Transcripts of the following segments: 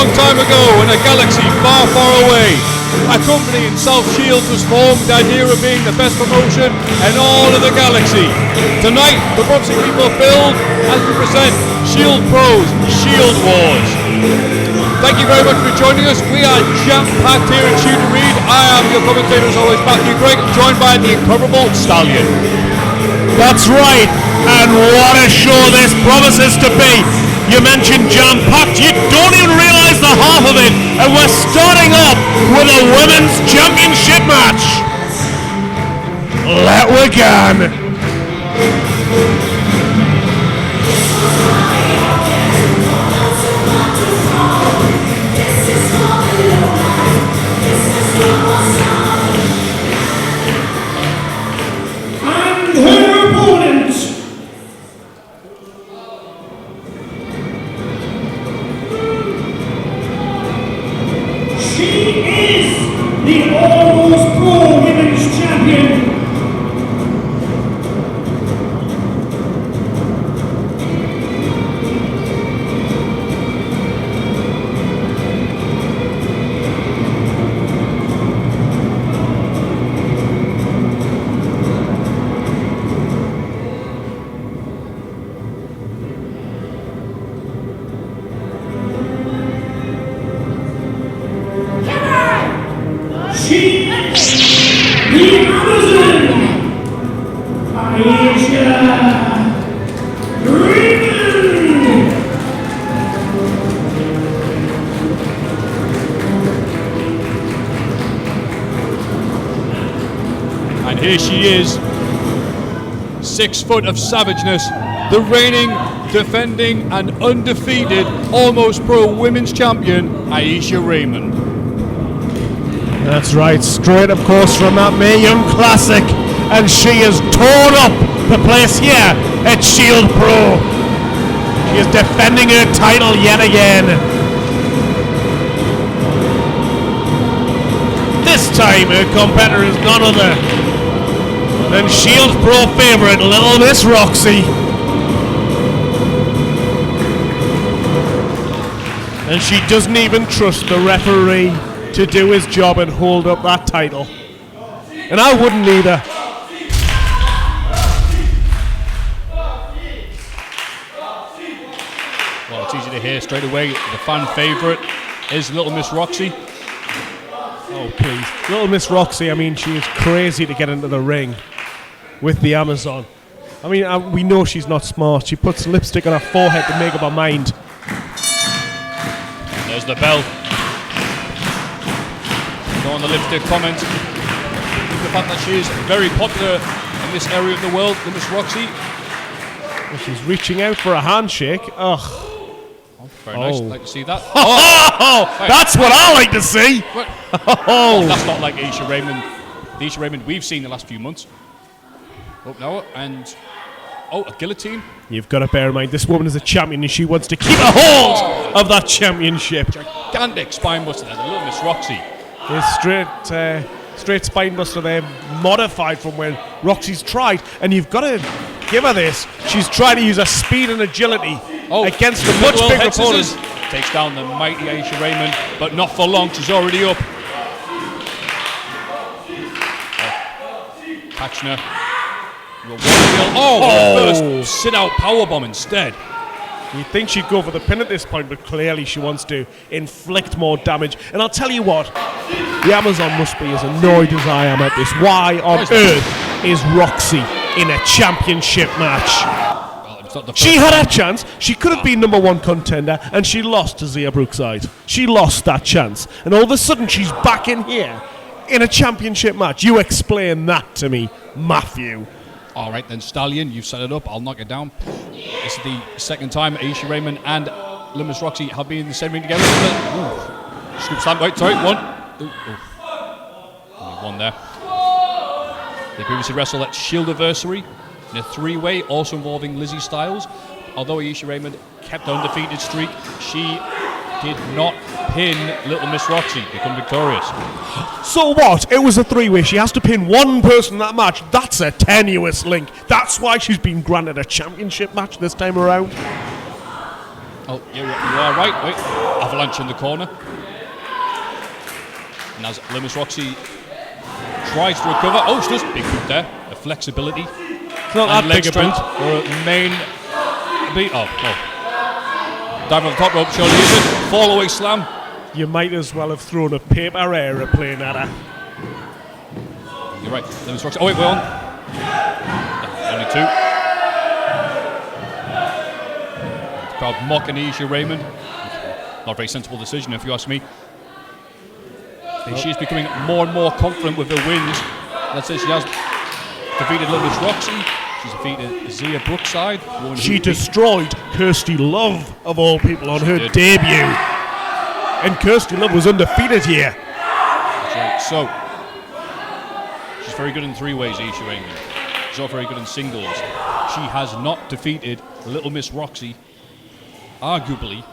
long time ago in a galaxy far, far away, a company in South Shields was formed with the idea of being the best promotion in all of the galaxy. Tonight, the boxing people filled as we present Shield Pros Shield Wars. Thank you very much for joining us. We are jam-packed here in Shooter Reed. I am your commentator as always, Matthew Gregg, joined by the incomparable Stallion. That's right, and what a show this promises to be. You mentioned jam-packed, you don't even realise the half of it, and we're starting off with a women's championship match. Let we begin. And her opponent, she is the Almost Pro Women's Champion. She is the Amazon, Raymond. And here she is, 6 foot of savageness, the reigning, defending and undefeated Almost Pro Women's Champion, Aisha Raymond. That's right, straight of course from that Mae Young Classic, and she has torn up the place here at Shield Pro. She is defending her title yet again. This time her competitor is none other than Shield Pro favourite Little Miss Roxy. And she doesn't even trust the referee to do his job and hold up that title. And I wouldn't either. Well, it's easy to hear straight away. The fan favourite is Little Miss Roxy. Oh, please. Little Miss Roxy, I mean, she is crazy to get into the ring with the Amazon. I mean, we know she's not smart. She puts lipstick on her forehead to make up her mind. There's the bell. On the lipstick comment, the fact that she is very popular in this area of the world, the Miss Roxy. Well, she's reaching out for a handshake. Ugh. Oh, very nice. I'd like to see that. That's what I like to see. That's not like Aisha Raymond. The Aisha Raymond we've seen the last few months. Oh no, and a guillotine. You've got to bear in mind this woman is a champion and she wants to keep a hold of that championship. Gigantic spine buster there, the Little Miss Roxy. It's straight spine buster there, modified from when Roxy's tried, and you've got to give her this. She's trying to use her speed and agility against the much bigger opponent. Takes down the mighty Aisha Raymond, but not for long. She's already up. Catching her. First sit-out powerbomb instead. You'd think she'd go for the pin at this point, but clearly she wants to inflict more damage. And I'll tell you what, the Amazon must be as annoyed as I am at this. Why on earth is Roxy in a championship match? Well, she had a chance. She could have been #1 contender, and she lost to Zia Brookside. She lost that chance. And all of a sudden, she's back in here in a championship match. You explain that to me, Matthew. All right, then, Stallion, you've set it up. I'll knock it down. This is the second time Aisha Raymond and Little Miss Roxy have been in the same ring together. Scoop slam, wait, sorry, one. Only one there. They previously wrestled at Shieldiversary in a 3-way, also involving Lizzie Styles. Although Aisha Raymond kept the undefeated streak, she did not pin Little Miss Roxy, become victorious. So what? It was a 3-way. She has to pin one person in that match. That's a tenuous link. That's why she's been granted a championship match this time around. Oh, you are right. Wait, avalanche in the corner. And as Limus Roxy tries to recover, she does big boot there. The flexibility. It's not that big a boot. Main beat. Dive on the top rope, surely is it. Fall away slam. You might as well have thrown a paper aeroplane at her. You're right. Limus Roxy. Oh wait, we're on. Only two. The crowd mocking Aisha Raymond. Not a very sensible decision, if you ask me. She's becoming more and more confident with her wins. Let's say she has defeated Limus Roxy. She's defeated Zia Brookside. She destroyed Kirsty Love, of all people, on her debut. And Kirsty Love was undefeated here. That's right. So, she's very good in three ways, Aisha Raymond. She's also very good in singles. She has not defeated Little Miss Roxy, arguably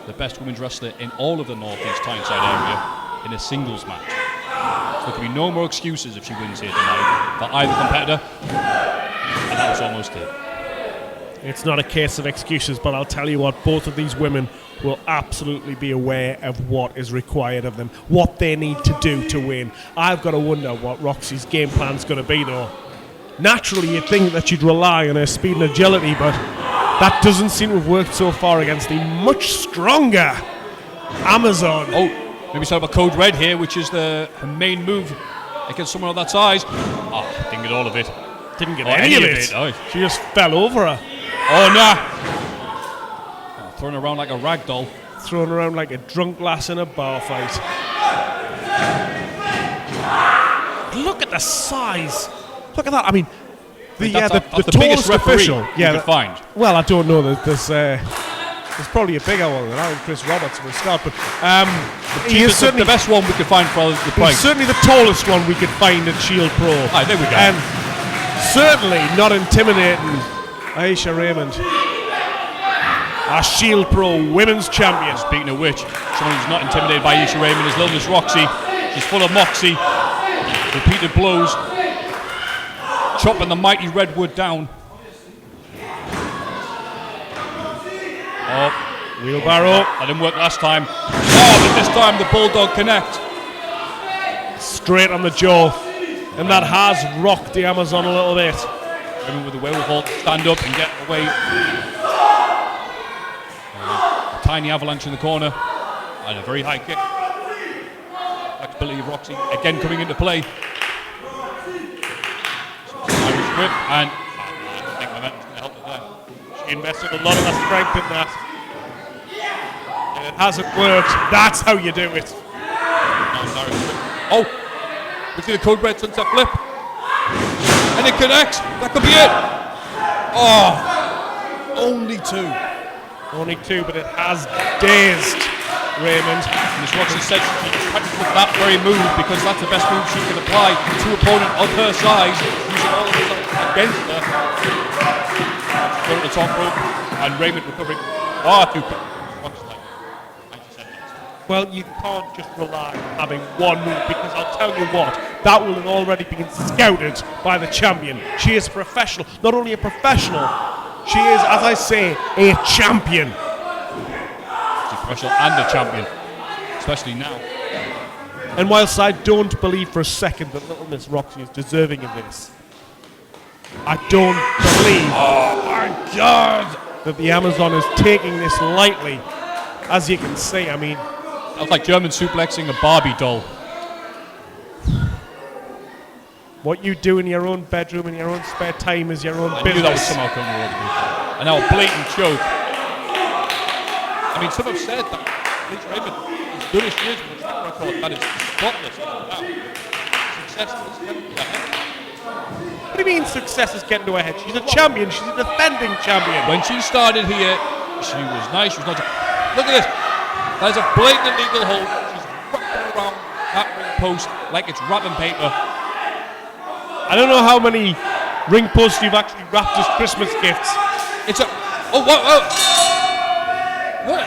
the best women's wrestler in all of the Northeast Tyneside area, in a singles match. So there can be no more excuses if she wins here tonight for either competitor. And that was almost it. It's not a case of excuses, but I'll tell you what, both of these women will absolutely be aware of what is required of them, what they need to do to win. I've got to wonder what Roxy's game plan's going to be, though. Naturally, you'd think that she'd rely on her speed and agility, but that doesn't seem to have worked so far against the much stronger Amazon. Maybe set up a code red here, which is her main move against someone of that size. Didn't get all of it. Didn't get any of it. She just fell over her. Thrown around like a rag doll. Thrown around like a drunk lass in a bar fight. Look at the size. Look at that. I mean, the biggest tallest official you could find. Well, I don't know. There's probably a bigger one than that, Chris Roberts for a start, but he is certainly the best one we could find for the price. He's certainly the tallest one we could find at Shield Pro. There we go. And certainly not intimidating Aisha Raymond, our Shield Pro Women's Champion. Speaking of which, someone who's not intimidated by Aisha Raymond is Little Miss Roxy. She's full of moxie, repeated blows, chopping the mighty Redwood down. Wheelbarrow. That didn't work last time. But this time the Bulldog connect. Straight on the jaw. And that has rocked the Amazon a little bit. Women with the wherewithal to stand up and get away. A tiny avalanche in the corner. And a very high kick. Flexibility of Roxy again coming into play. Irish whip and I think momentum's going to help her there. She invested a lot of her strength in that. And it hasn't worked. That's how you do it. We see the code red sunset flip. And it connects. That could be it. Only two. Only two, but it has dazed Raymond. Miss Roxy said she practiced that very move because that's the best move she can apply to an opponent of her size, using all of her size against her. She's going to the top rope, and Raymond recovering. Two. Well, you can't just rely on having one move, because I'll tell you what, that will have already been scouted by the champion. She is professional. Not only a professional, she is, as I say, a champion. She's professional and a champion, especially now. And whilst I don't believe for a second that Little Miss Roxy is deserving of this, I don't believe that the Amazon is taking this lightly. As you can see, I mean, that's like German suplexing a Barbie doll. What you do in your own bedroom in your own spare time is your own business. I knew that would somehow come towards me. And now a blatant choke. I mean, some have said that Aisha Raymond, as good as she is with a track record, that is spotless. Success is getting to her head. What do you mean success is getting to her head? She's a champion. She's a defending champion. When she started here, she was nice. She was not. Look at this. There's a blatant illegal hold. She's wrapping around that ring post like it's wrapping paper. I don't know how many ring posts you've actually wrapped as Christmas gifts. It's a... What?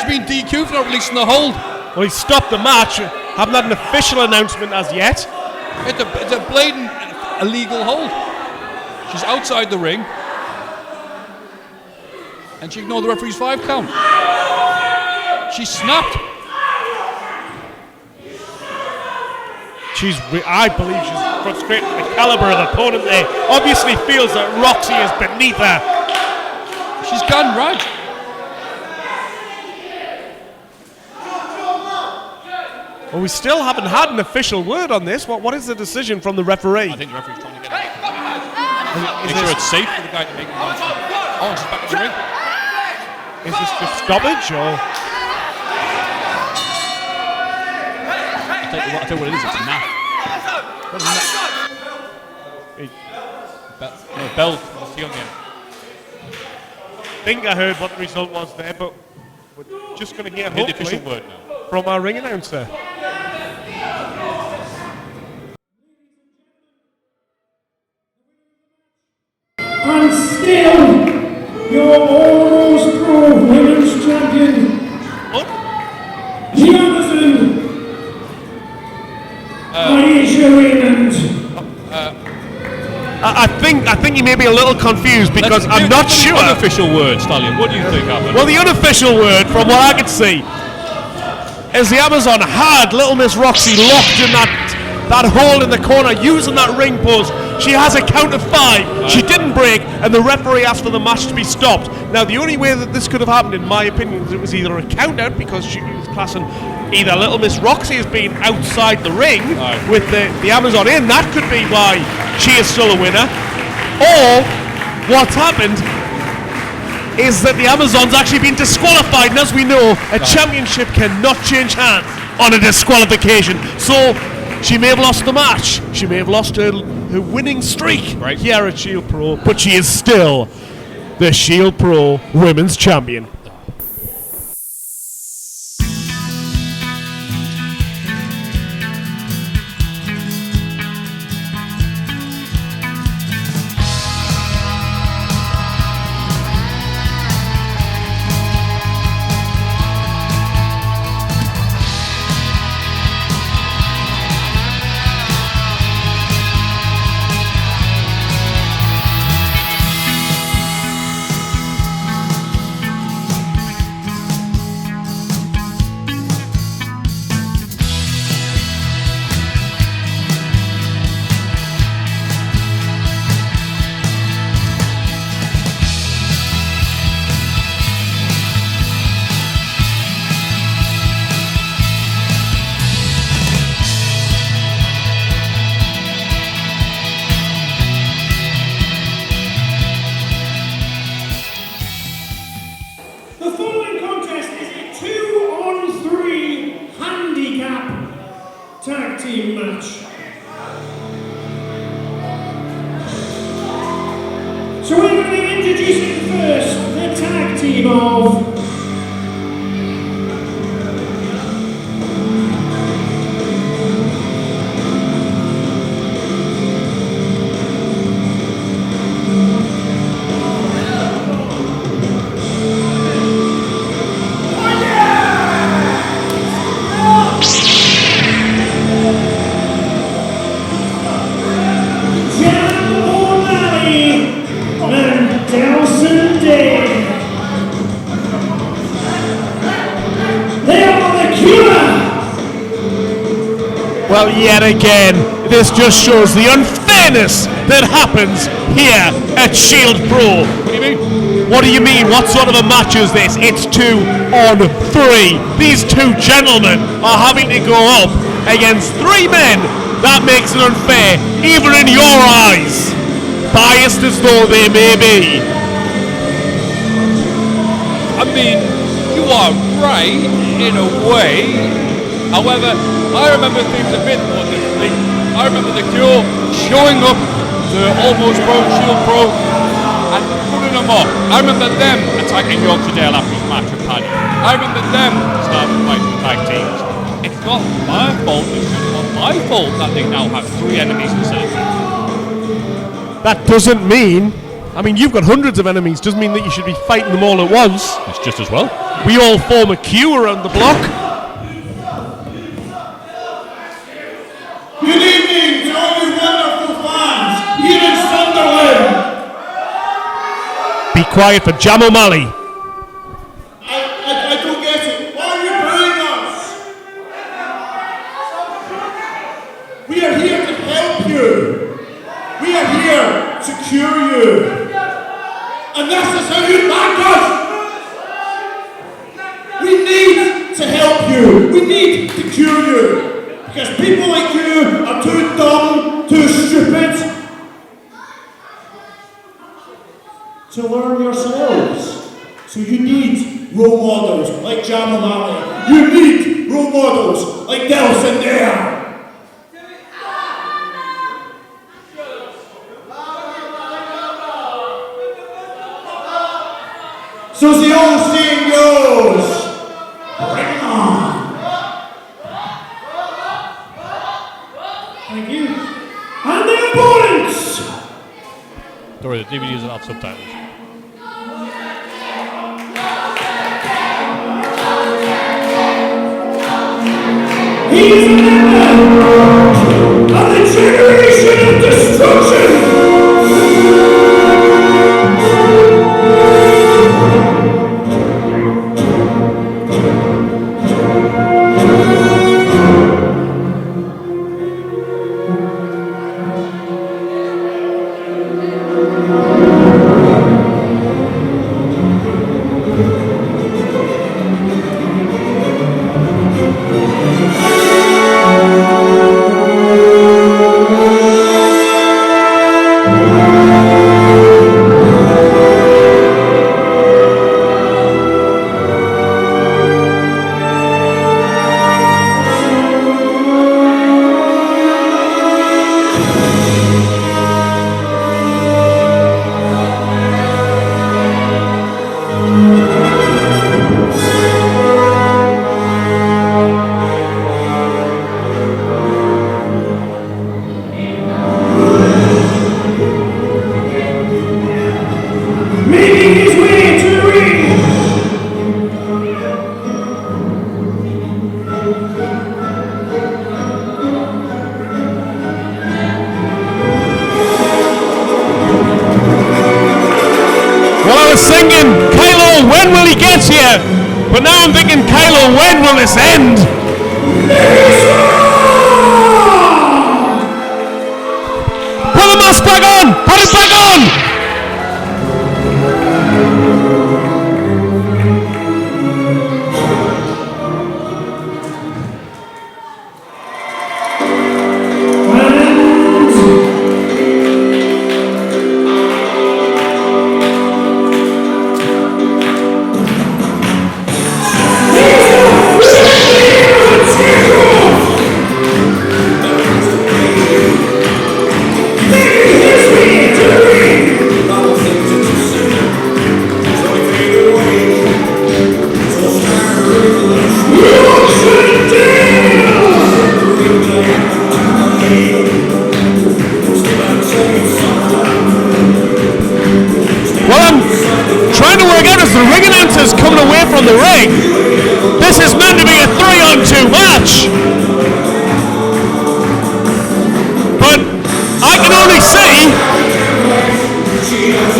She's been DQ'd for not releasing the hold. Well, he stopped the match. Haven't had an official announcement as yet. It's a blatant illegal hold. She's outside the ring. And she ignored the referee's 5 count. She snapped. I believe she's frustrated with the caliber of opponent there. Obviously feels that Roxy is beneath her. She's gone right. Well, we still haven't had an official word on this. What is the decision from the referee? I think the referee's trying to get it. Make sure it's safe for the guy to make it. Oh, she's back in the ring. Is this just stoppage or? I'll tell you what it is, it's a knack. What is that? Bell was the on the end. I think I heard what the result was there, but we're just going to hear the official word now from our ring announcer. And still, your Almost Pro Women's Champion, the Amazon, Aisha Raymond. I think you may be a little confused because I'm not sure. The unofficial word, Stallion. What do you think happened? Well, the unofficial word, from what I could see, is the Amazon had Little Miss Roxy locked in that hole in the corner using that ring post. She has a count of 5. She didn't break, and the referee asked for the match to be stopped. Now, the only way that this could have happened, in my opinion, is it was either a count out because she was classing either Little Miss Roxy as being outside the ring with the Amazon in. That could be why she is still a winner. Or what's happened is that the Amazon's actually been disqualified, and as we know, a championship cannot change hands on a disqualification. So she may have lost the match, she may have lost her winning streak here at Shield Pro, but she is still the Shield Pro Women's Champion. Well, yet again, this just shows the unfairness that happens here at Shield Pro. What do you mean? What do you mean? What sort of a match is this? It's 2 on 3. These 2 gentlemen are having to go up against 3 men. That makes it unfair, even in your eyes, biased as though they may be. I mean, you are right in a way. However, I remember things a bit more differently. I remember the Cure showing up to Almost Pro, Shield Pro, and putting them off. I remember them attacking Yorkshire Dale after his match with Paddy. I remember them starting fighting tag teams. It's not my fault, it's not my fault that they now have 3 enemies instead of 2. That doesn't mean, you've got hundreds of enemies, doesn't mean that you should be fighting them all at once. It's just as well. We all form a queue around the block. Good evening to all you wonderful fans here in Sunderland. Be quiet for Jam O'Malley. So you backers! We need to help you. We need to cure you. Because people like you are too dumb, too stupid to learn yourselves. So you need role models like Jam O'Malley. You need role models like Delson there. So as the old saying goes, bring it on. Thank you. And the opponents. Sorry, the DVD doesn't have subtitles. He is a member of the Generation of Destruction. Thinking, Kylo, when will he get here? But now I'm thinking, Kylo, when will this end? Put the mask back on! Put it back on! The ring. This is meant to be a 3-on-2 match, but I can only see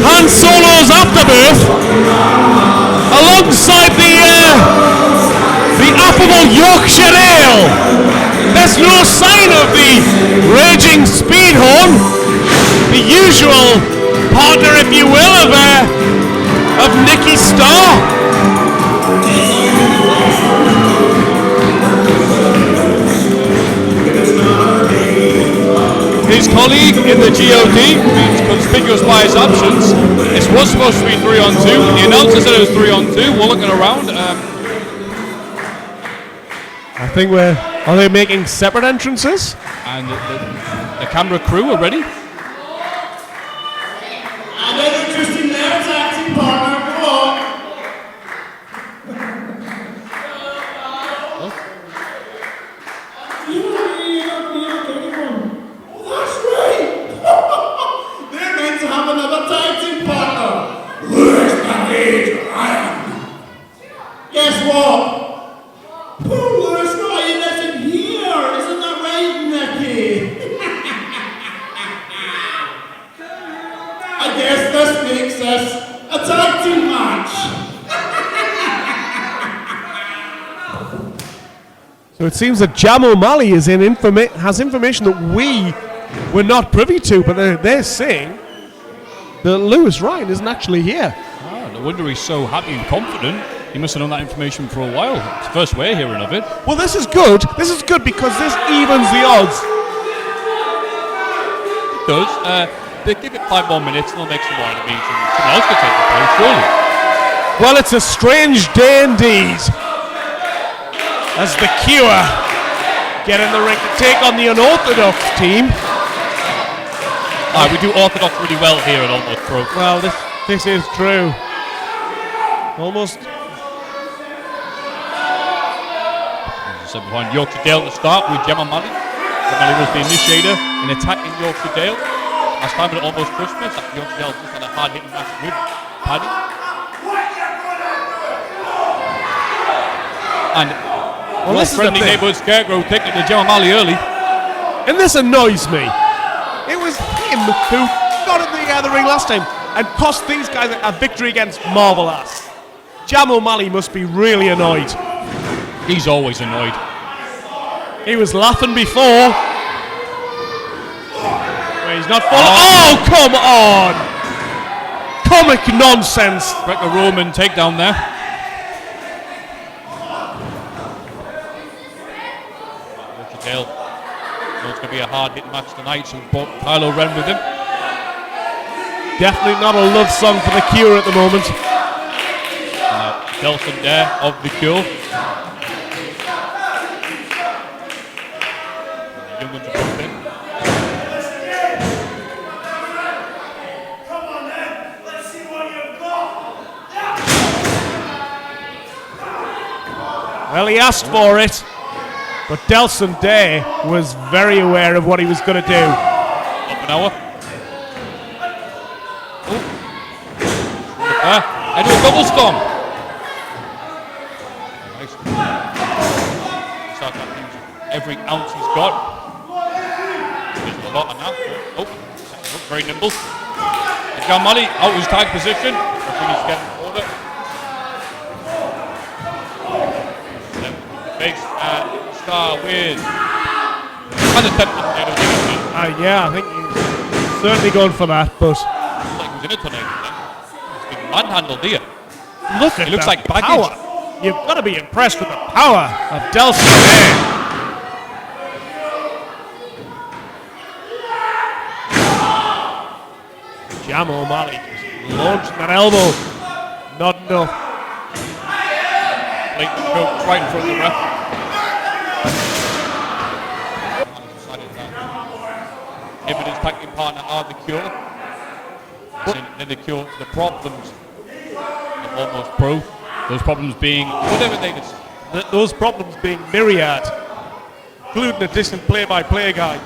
Han Solo's afterbirth alongside the affable Yorkshire ale. There's no sign of the raging speedhorn, the usual partner, if you will, of Nicky Starr. His colleague in the GOD means conspicuous by his absence. It was supposed to be 3-on-2. The announcer said it was 3-on-2. We're looking around. I think are they making separate entrances? And the camera crew are ready. And then interesting there, acting partner. Come on. They're meant to have another tag team partner. Lewis the Rage Ryan. Guess what? Poor Lewis Ryan isn't here. Isn't that right, Nicky? I guess this makes us a tag team match. So it seems that Jam O'Malley is has information that we were not privy to, but they're saying that Lewis Ryan isn't actually here. Oh, No wonder he's so happy and confident. He must have known that information for a while. It's the first we're hearing of it. Well, this is good. This is good because this evens the odds. It does. They give it 5 more minutes and they'll make some more enemies and someone else can take the place, surely. Well, it's a strange day indeed. As the Cure get in the ring to take on the unorthodox team. We do orthodox really well here at Almost Pro. Well, this is true. Almost. So behind Yorkshire Dale to start with Gemma Malley. Gemma Malley was the initiator in attacking Yorkshire Dale. Last time at Almost Christmas, Yorkshire Dale just had a hard-hitting match with Paddy. And this is friendly neighbourhood Scarecrow taking to Gemma Malley early. And this annoys me. It was him who got in the ring last time and cost these guys a victory against MarvelAss. Jam O'Malley must be really annoyed. He's always annoyed. He was laughing before. Well, he's not falling. Oh, come on! Comic nonsense. Greco-Roman takedown there. Yorkshire Dale. It's going to be a hard-hitting match tonight, so we've brought Kylo Ren with him. Definitely not a love song for the Cure at the moment. Delson there of the Cure. The young ones are both in. Come on then, let's see what you've got. Well, he asked for it, but Delson Day was very aware of what he was going to do. Up an hour. I do a double storm. Nice. Start that using every ounce he's got. There's a lot of now. Very nimble. And John Malley out of his tag position. Referee's getting order. Then the base and Starr with. And attempted to get a win. Yeah, I think he's certainly going for that, but. Looks like he was in it tonight. He's been manhandled here. Look at It looks the like baggage. power. You've got to be impressed with the power of Delson Day. Jam O'Malley just launching that elbow. Not enough. Blake the choke right in front of the ref. Him and his tag partner are the Cure. Then the Cure, the problems of Almost Pro. Those problems being whatever they just. Those problems being myriad, including a distant play-by-play guy.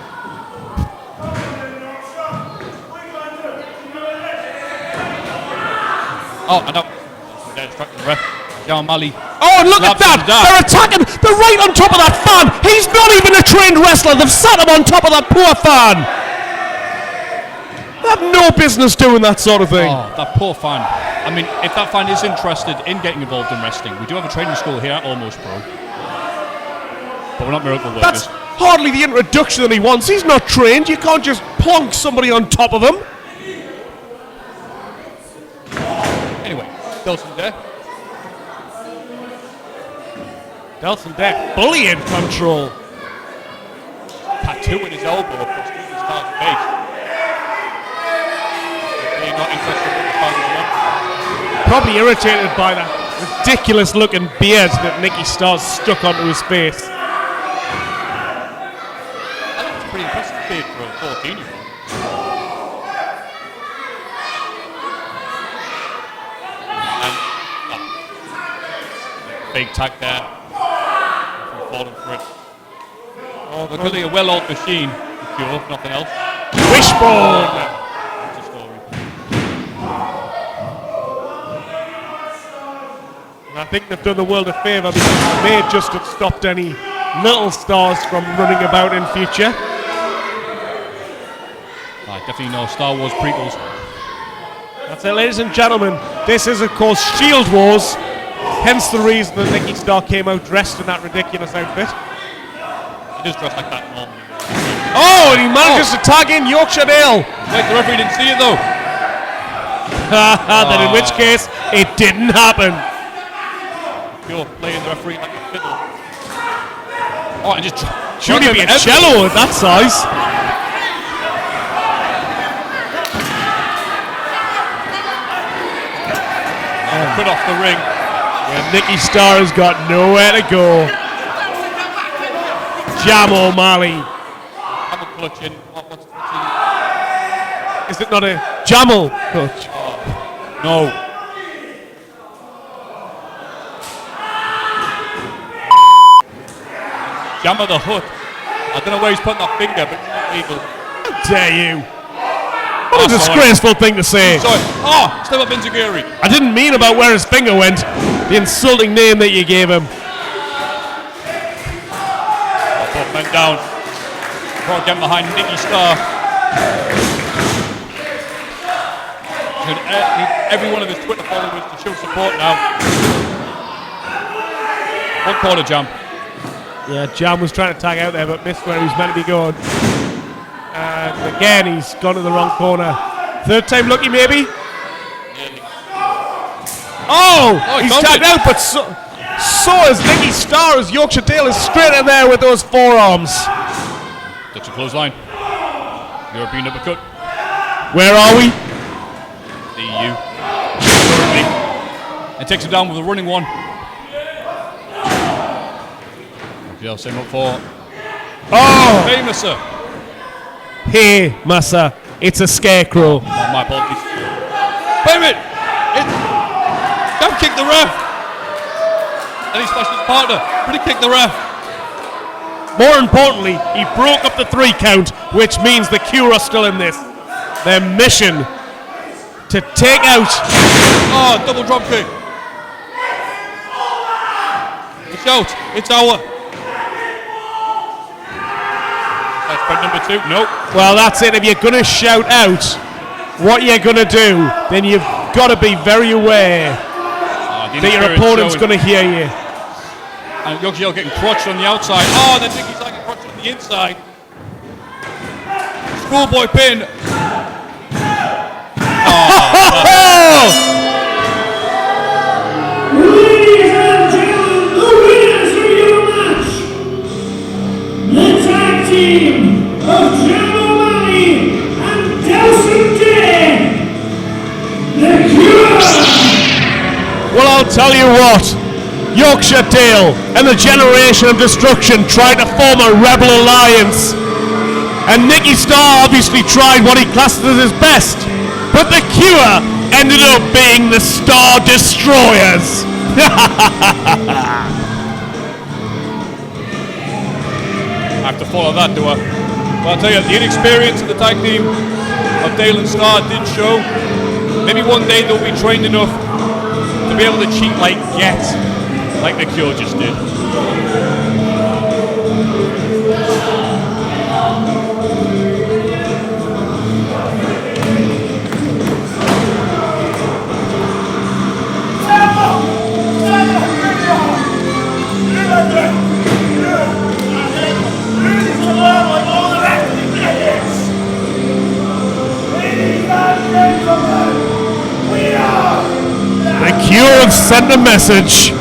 Oh, and up. They're distracting the ref. John Malley. Oh, and look at that! They're attacking! They're right on top of that fan! He's not even a trained wrestler! They've sat him on top of that poor fan! They have no business doing that sort of thing. Oh, that poor fan. I mean, if that fan is interested in getting involved in wrestling, we do have a training school here at Almost Pro. But we're not miracle workers. That's hardly the introduction that he wants. He's not trained. You can't just plonk somebody on top of him. Anyway, Delson there. Delson Day fully in control. Tattoo in his elbow across the Star's face. They're not interested in what the fans want. Probably irritated by that ridiculous looking beard that Nicky Starr stuck onto his face. I think it's a pretty impressive beard for a 14-year-old. And big tag there. Falling for it. Oh, they're clearly a well-oiled machine. The Cure, if nothing else. Wishbone! That's a story. And I think they've done the world a favour because they may just have stopped any little stars from running about in future. I definitely know Star Wars prequels. That's it, ladies and gentlemen. This is, of course, Shield Wars. Hence the reason that Nicky Starr came out dressed in that ridiculous outfit. He does dress like that normally. Oh, and he manages to tag in Yorkshire Dale. Wait, the referee didn't see it though. Then in which case, it didn't happen. You're playing the referee like a fiddle. Oh, and just Shouldn't be a cello at that size. Put off the ring. Yeah, Nicky Starr has got nowhere to go. Jam O'Malley. Have a clutch in. What's the Is it not a Jamal clutch? No. Jammer the Hut. I don't know where he's putting that finger, but it's not legal. How dare you? What a disgraceful thing to say. Sorry. Oh, still up Inzaguri. I didn't mean about where his finger went. The insulting name that you gave him. Both men down. Before getting behind Nicky Starr. Need every one of his Twitter followers to show support now. One corner jam. Yeah, Jam was trying to tag out there, but missed where he was meant to be going. And again, he's gone to the wrong corner. Third time lucky, maybe? Oh, he's tagged out, but so is Nicky Starr as Yorkshire Dale is straight in there with those forearms. Touch a clothesline. European uppercut. Where are we? The EU. And takes him down with a running one. Okay, same up for. Oh! Hey, Massa. Hey, Massa. It's a scarecrow. Oh, my apologies. Wait a minute! Don't kick the ref! And he splashed his partner, but he kicked the ref. More importantly, he broke up the 3 count, which means the Cure are still in this. Their mission to take out. Oh, double drop kick. It's out. It's our. That's point number 2. Nope. Well, that's it. If you're going to shout out what you're going to do, then you've got to be very aware that your opponent's going to hear you. And Yorkshire getting crotched on the outside. Oh, then Nicky's like a crotch on the inside. Schoolboy pin. Ladies and gentlemen, the winners of your match, the tag team of Jam O'Malley and Delson Day, the Cure. Well, I'll tell you what. Yorkshire Dale and the Generation of Destruction tried to form a rebel alliance. And Nicky Starr obviously tried what he classed as his best. But the Cure ended up being the Star Destroyers. I have to follow that, do I? Well, I'll tell you, the inexperience of the tag team of Dale and Starr did show. Maybe one day they'll be trained enough to be able to cheat like the Cure just did. The Cure have sent a message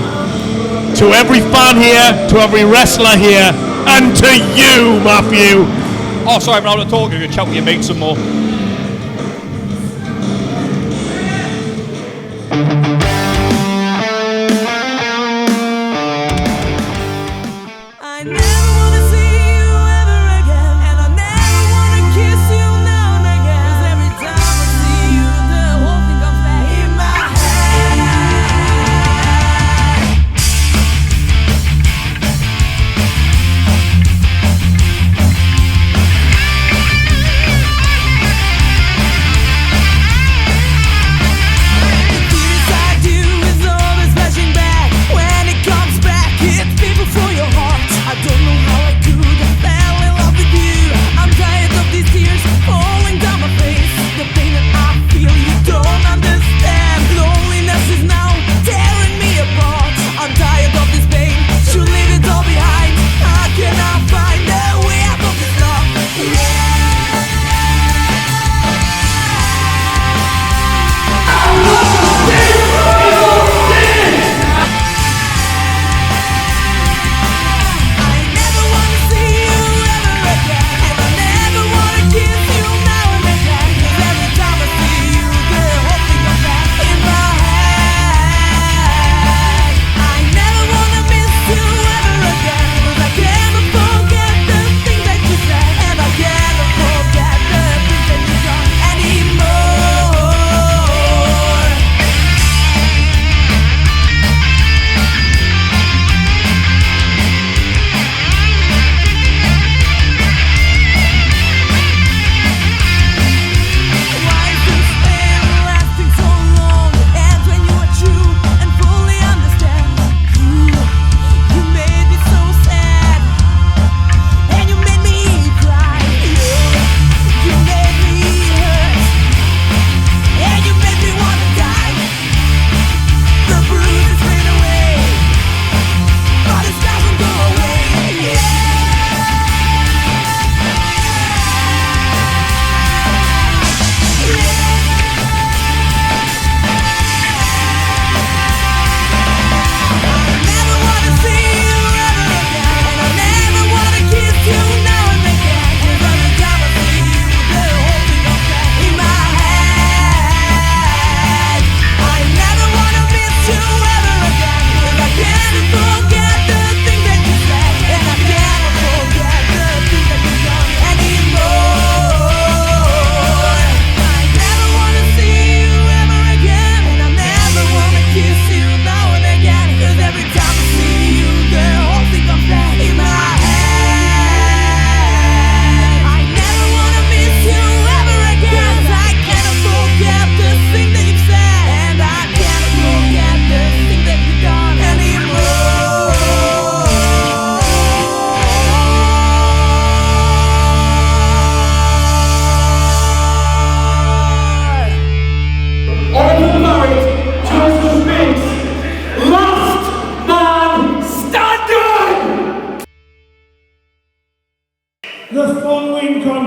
to every fan here, to every wrestler here, and to you, Matthew. Oh, sorry, I'm out of talk. You're going to chat with your mates some more. I never wanna see you ever again, and I never wanna kiss you now and again. 'Cause every time I see you, the whole thing comes back in my head.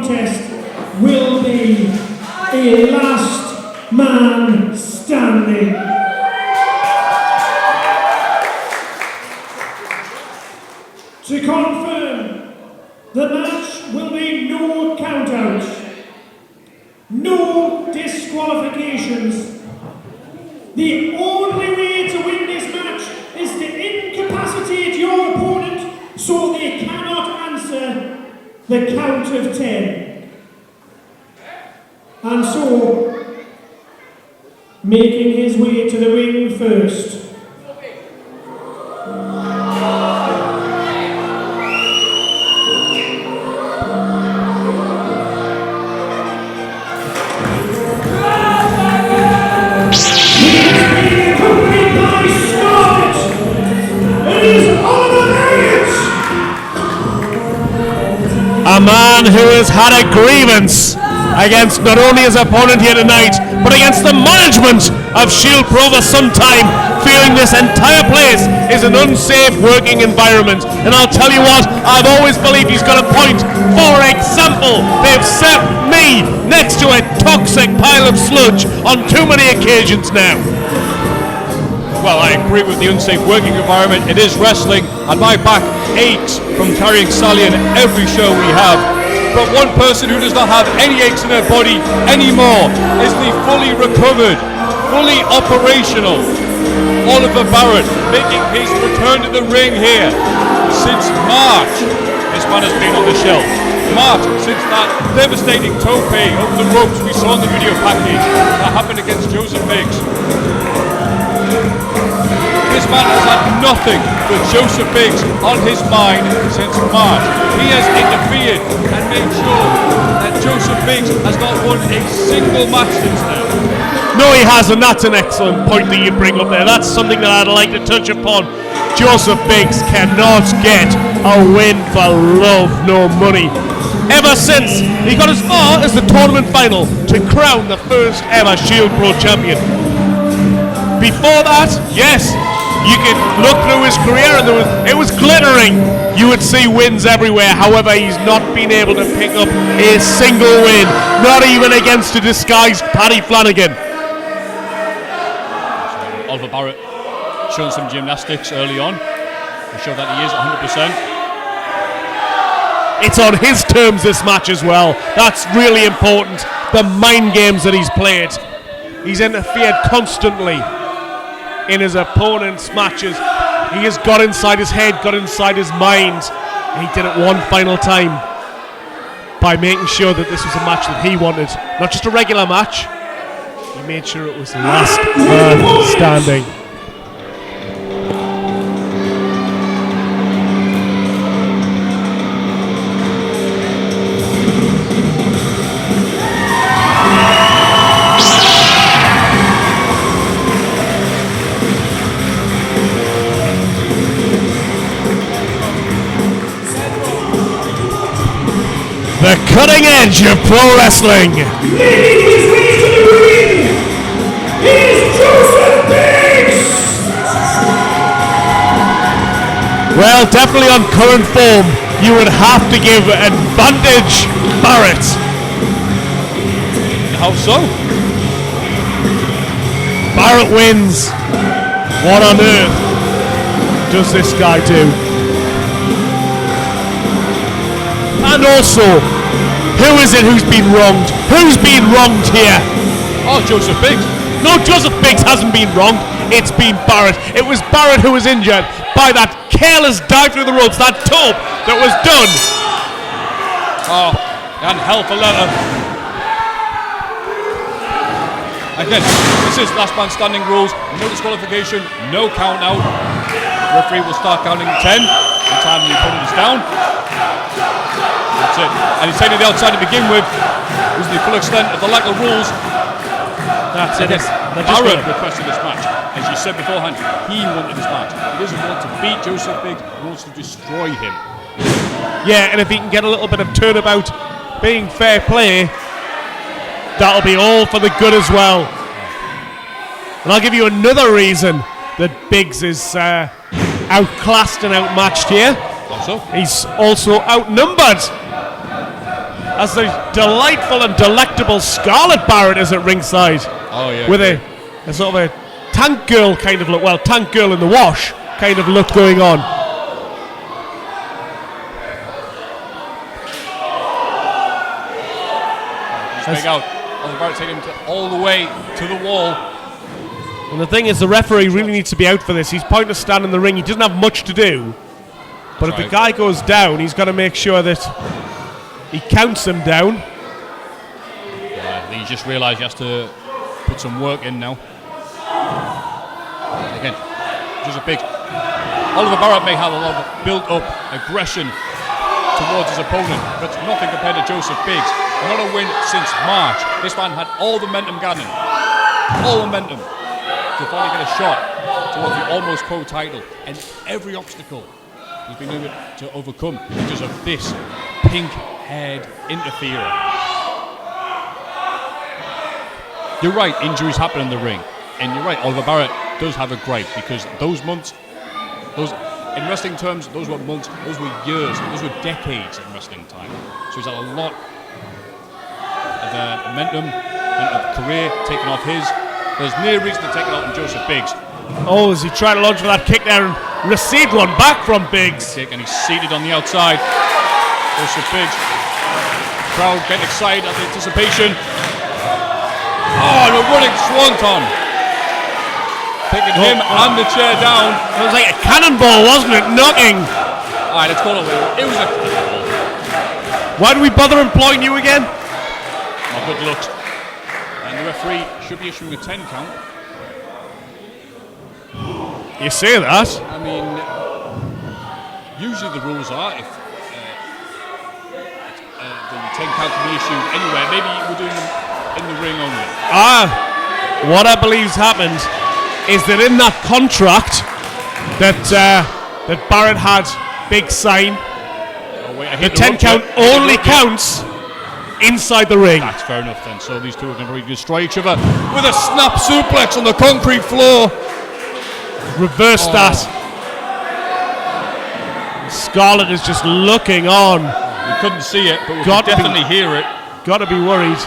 contest will be a last man standing. To confirm, the match will be no countouts, no disqualifications. The only way to win this match is to incapacitate your opponent so they cannot answer the count of 10. And so, making his way to the ring first, a man who has had a grievance against not only his opponent here tonight, but against the management of Shield Pro for some time, feeling this entire place is an unsafe working environment. And I'll tell you what, I've always believed he's got a point. For example, they've set me next to a toxic pile of sludge on too many occasions now. Well, I agree with the unsafe working environment. It is wrestling, and my back aches from carrying Sally in every show we have. But one person who does not have any aches in her body anymore is the fully recovered, fully operational Oliver Barrett, making his return to the ring here. Since March, this man has been on the shelf. March, since that devastating tope over the ropes we saw in the video package that happened against Joseph Biggs. This man has had nothing but Joseph Biggs on his mind since March. He has interfered and made sure that Joseph Biggs has not won a single match since then. No, he hasn't. That's an excellent point that you bring up there. That's something that I'd like to touch upon. Joseph Biggs cannot get a win for love nor money. Ever since he got as far as the tournament final to crown the first ever Shield Pro champion. Before that, yes, you could look through his career and it was glittering. You would see wins everywhere. However, he's not been able to pick up a single win, not even against a disguised Paddy Flanagan. Oliver Barrett showing some gymnastics early on to show that he is 100%. It's on his terms, this match as well. That's really important. The mind games that he's played. He's interfered constantly in his opponent's matches. He has got inside his head, got inside his mind, and he did it one final time by making sure that this was a match that he wanted, not just a regular match. He made sure it was last man standing. The cutting edge of pro wrestling. Making his way to the ring is Joseph Biggs. Well, definitely on current form, you would have to give advantage Barrett. How so? Barrett wins. What on earth does this guy do? And also, who is it who's been wronged? Who's been wronged here? Oh, Joseph Biggs. No, Joseph Biggs hasn't been wronged. It's been Barrett. It was Barrett who was injured by that careless dive through the ropes, that taupe that was done. Oh, and hell for leather. Again, this is last man standing rules. No disqualification, no count out. The referee will start counting 10 every time the opponent is down. That's it. And he's taking the outside to begin with. Using the full extent of the lack of rules. That's it. Barrett requested this match. As you said beforehand, he wanted this match. He doesn't want to beat Joseph Biggs, he wants to destroy him. Yeah, and if he can get a little bit of turnabout, being fair play, that'll be all for the good as well. And I'll give you another reason that Biggs is outclassed and outmatched here. Also, He's also outnumbered. as the delightful and delectable Scarlet Barrett is at ringside. Oh, yeah. With a sort of a tank girl kind of look. Well, tank girl in the wash kind of look going on. Big out. Barrett taking him all the way to the wall. And the thing is, the referee really needs to be out for this. He's pointing to stand in the ring. He doesn't have much to do. But if the guy goes down, he's got to make sure that he counts him down. Yeah, he just realised he has to put some work in now. Again, just a big. Oliver Barrett may have a lot of built-up aggression towards his opponent, but it's nothing compared to Joseph Biggs. Not a win since March. This man had all the momentum going, all momentum to finally get a shot towards the almost pro title, and every obstacle he's been able to overcome because of this pink-haired interferer. You're right, injuries happen in the ring, and you're right, Oliver Barrett does have a gripe because those months, in wrestling terms, those were months, those were years, those were decades in wrestling time. So he's had a lot of momentum and of career taken off his. There's no reason to take it out on Joseph Biggs. Oh, as he tried to launch for that kick there and received one back from Biggs. And he's seated on the outside. Joseph Biggs. Crowd getting excited at the anticipation. Oh, and a running swanton. Taking him and the chair down. It was like a cannonball, wasn't it? Knocking. Alright, let's call it. It was a cannonball. Why do we bother employing you again? Oh, good luck. And the referee should be issuing a 10 count. You say that? I mean, usually the rules are if the 10 count can be issued anywhere. Maybe we're doing them in the ring only. What I believe's happened is that in that contract that Barrett had Big sign, the 10 count only counts inside the ring. That's fair enough then. So these two are going to destroy each other with a snap suplex on the concrete floor. Reverse that. Scarlett is just looking on. We couldn't see it, but we could definitely hear it. Got to be worried.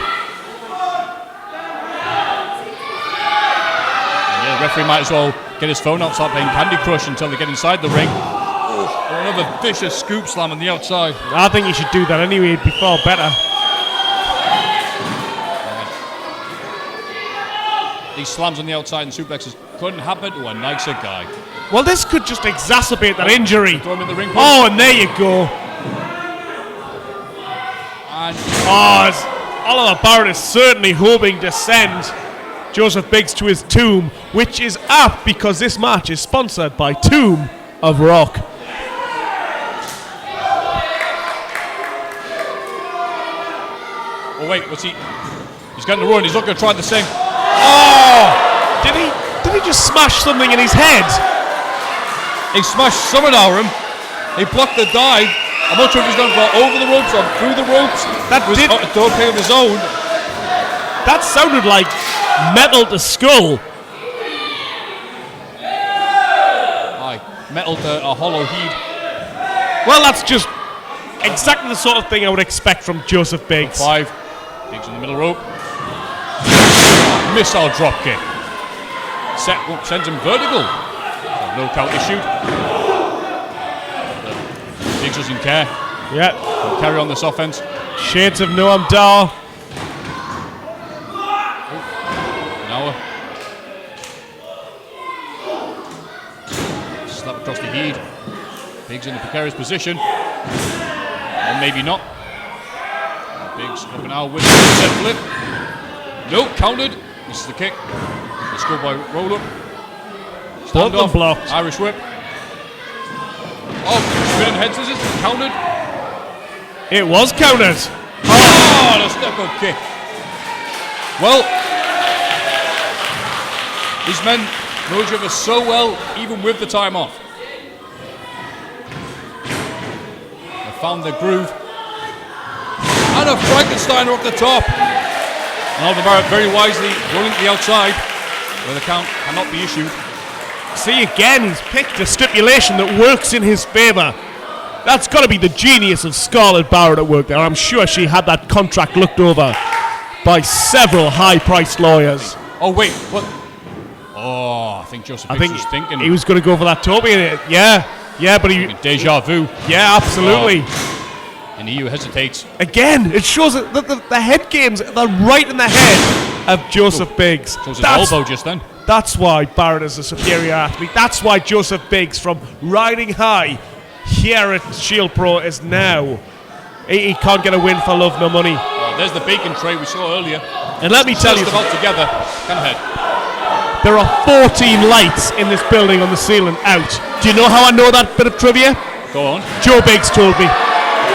Yeah, the referee might as well get his phone out, start playing Candy Crush until they get inside the ring. Oh, another vicious scoop slam on the outside. I think you should do that anyway. It'd be far better. These slams on the outside and suplexes couldn't happen to a nicer guy. Well, this could just exacerbate that injury. Throw him in the ring. Oh, and there you go. And Oliver Barrett is certainly hoping to send Joseph Biggs to his tomb, which is apt because this match is sponsored by Tomb of Rock. oh wait, what's he? He's getting the run. He's not going to try the same. Oh! Did he just smash something in his head? He smashed something out of him. He blocked the dive. I'm not sure if he's going to go over the ropes or through the ropes. That was did okay of his own. That sounded like metal to skull. Aye, metal to a hollow head. Well, that's just exactly the sort of thing I would expect from Joseph Biggs. 5. Biggs in the middle rope. Missile drop kick. Sends him vertical. No count issued. Biggs doesn't care. Yeah. He'll carry on this offense. Shades of Noam Dar. Now slap across the head. Biggs in a precarious position. Or maybe not. Biggs up and out with the set flip. Nope, countered. This is the kick. The schoolboy roll up. Stand off. Blocked. Irish whip. Oh, spinning head scissors. Countered. It was countered. Oh, the step up kick. Well, these men know each other so well, even with the time off. They found their groove. And a Frankensteiner off the top. And Oliver Barrett very wisely rolling to the outside, where the count cannot be issued. See, again, he's picked a stipulation that works in his favour. That's got to be the genius of Scarlett Barrett at work there. I'm sure she had that contract looked over by several high-priced lawyers. Oh, wait, what? Oh, I think Joseph Biggs was thinking. He was going to go for that Toby. Yeah, but he... Deja vu. Yeah, absolutely. And the EU hesitates. Again, it shows that the head games, they're right in the head of Joseph Biggs. Shows his elbow just then. That's why Barrett is a superior athlete. That's why Joseph Biggs, from riding high here at Shield Pro, is now. He can't get a win for love nor money. Oh, there's the bacon tray we saw earlier. And let me tell you, them all together. Come ahead. there are 14 lights in this building on the ceiling out. Do you know how I know that bit of trivia? Go on. Joe Biggs told me.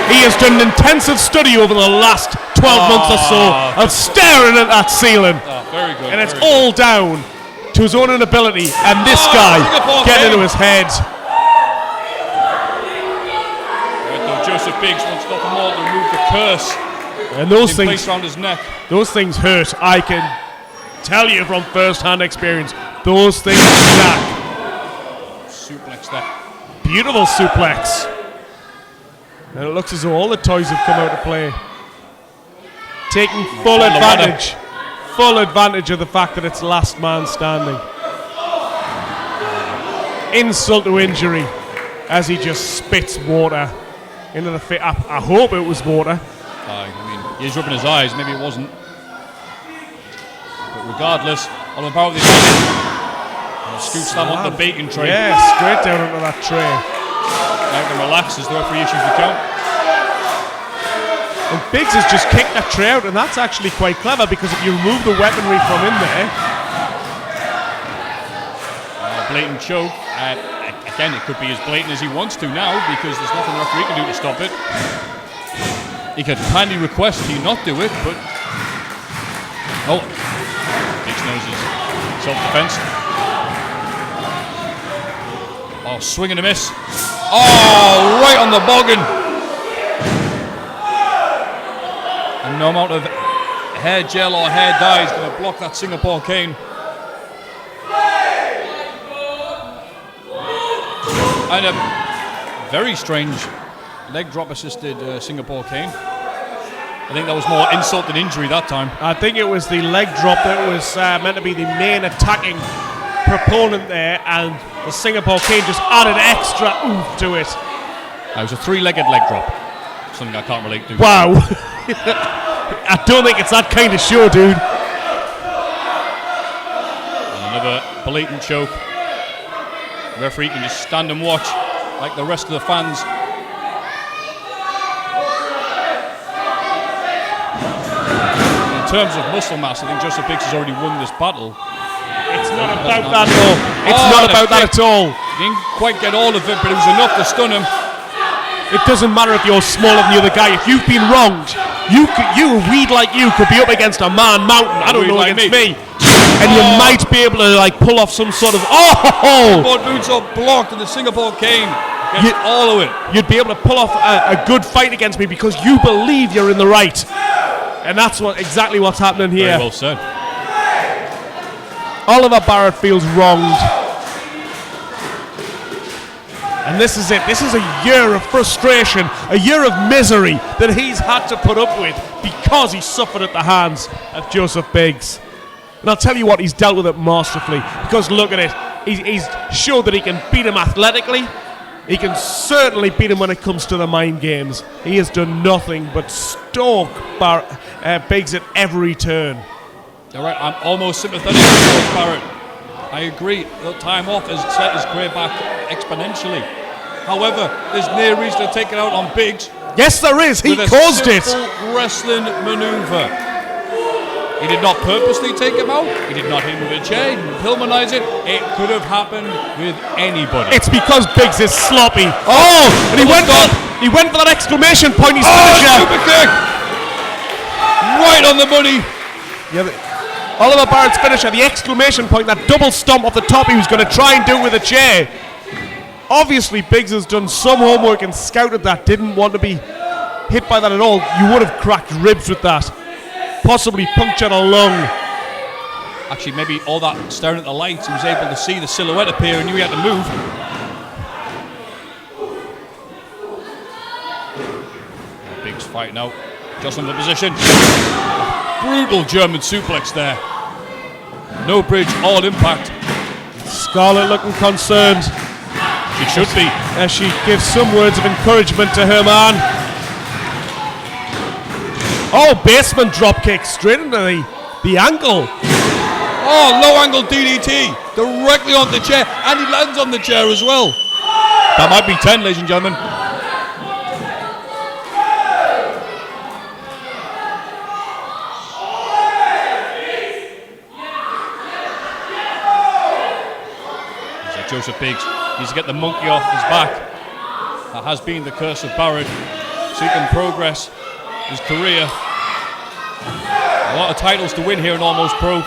He has done an intensive study over the last 12 months or so of staring at that ceiling. Oh, very good. And it's all down to his own inability and this guy getting into his head. Joseph Biggs wants nothing more to remove the curse. And those in things place around his neck. Those things hurt. I can tell you from first-hand experience. Those things crack. Suplex that. Beautiful suplex. And it looks as though all the toys have come out to play. Taking full advantage of the fact that it's last man standing. Insult to injury as he just spits water into the face. I hope it was water. I mean, he's rubbing his eyes. Maybe it wasn't. But regardless, on the power of the scoots them off the bacon tray. Yeah, straight down onto that tray. Now he can relax as the referee issues the count. And Biggs has just kicked that tray out, and that's actually quite clever because if you remove the weaponry from in there. Blatant choke. Again, it could be as blatant as he wants to now because there's nothing the referee can do to stop it. He could kindly request he not do it, but Biggs knows his self-defense. Oh, swing and a miss. Oh, right on the boggin. And no amount of hair gel or hair dye is going to block that Singapore cane. And a very strange leg drop assisted Singapore cane. I think that was more insult than injury that time. I think it was the leg drop that was meant to be the main attacking proponent there, and the Singapore cane just added extra oomph to it. It was a three-legged leg drop. Something I can't relate to. Wow. I don't think it's that kind of show, dude. And another blatant choke. The referee can just stand and watch like the rest of the fans. In terms of muscle mass, I think Joseph Biggs has already won this battle. It's not about that at all. It's not about that at all. He didn't quite get all of it, but it was enough to stun him. It doesn't matter if you're smaller than the other guy. If you've been wronged, a weed like you could be up against a man mountain. I don't know like against me. And you might be able to pull off some sort of Singapore boots are blocked and the Singapore cane gets all of it. You'd be able to pull off a good fight against me because you believe you're in the right. And that's exactly what's happening here. Very well said. Oliver Barrett feels wronged. And this is it. This is a year of frustration, a year of misery that he's had to put up with because he suffered at the hands of Joseph Biggs. And I'll tell you what, he's dealt with it masterfully because look at it. He's showed that he can beat him athletically. He can certainly beat him when it comes to the mind games. He has done nothing but stalk Biggs at every turn. All right, I'm almost sympathetic towards Barrett. I agree. The time off has set his career back exponentially. However, there's no reason to take it out on Biggs. Yes, there is. He caused it. Wrestling maneuver. He did not purposely take him out. He did not hit him with a chair. He didn't Pillmanize it. It could have happened with anybody. It's because Biggs is sloppy. And he went for that exclamation point. He's finisher. Super kick. Right on the money. Yeah, Oliver Barrett's finisher, the exclamation point, that double stomp off the top he was going to try and do with a chair. Obviously, Biggs has done some homework and scouted that. Didn't want to be hit by that at all. You would have cracked ribs with that. Possibly punctured a lung. Actually, maybe all that staring at the lights, he was able to see the silhouette appear and knew he had to move. Biggs fighting out. Just on the position. Brutal German suplex there. No bridge, all impact. Scarlett looking concerned. She should be. As she gives some words of encouragement to her man. Oh, basement dropkick straight into the ankle. Oh, low angle DDT directly on the chair, and he lands on the chair as well. That might be 10, ladies and gentlemen. There's like Joseph Biggs needs to get the monkey off his back. That has been the curse of Barrett. Seeking progress, his career. A lot of titles to win here in Almost Pro.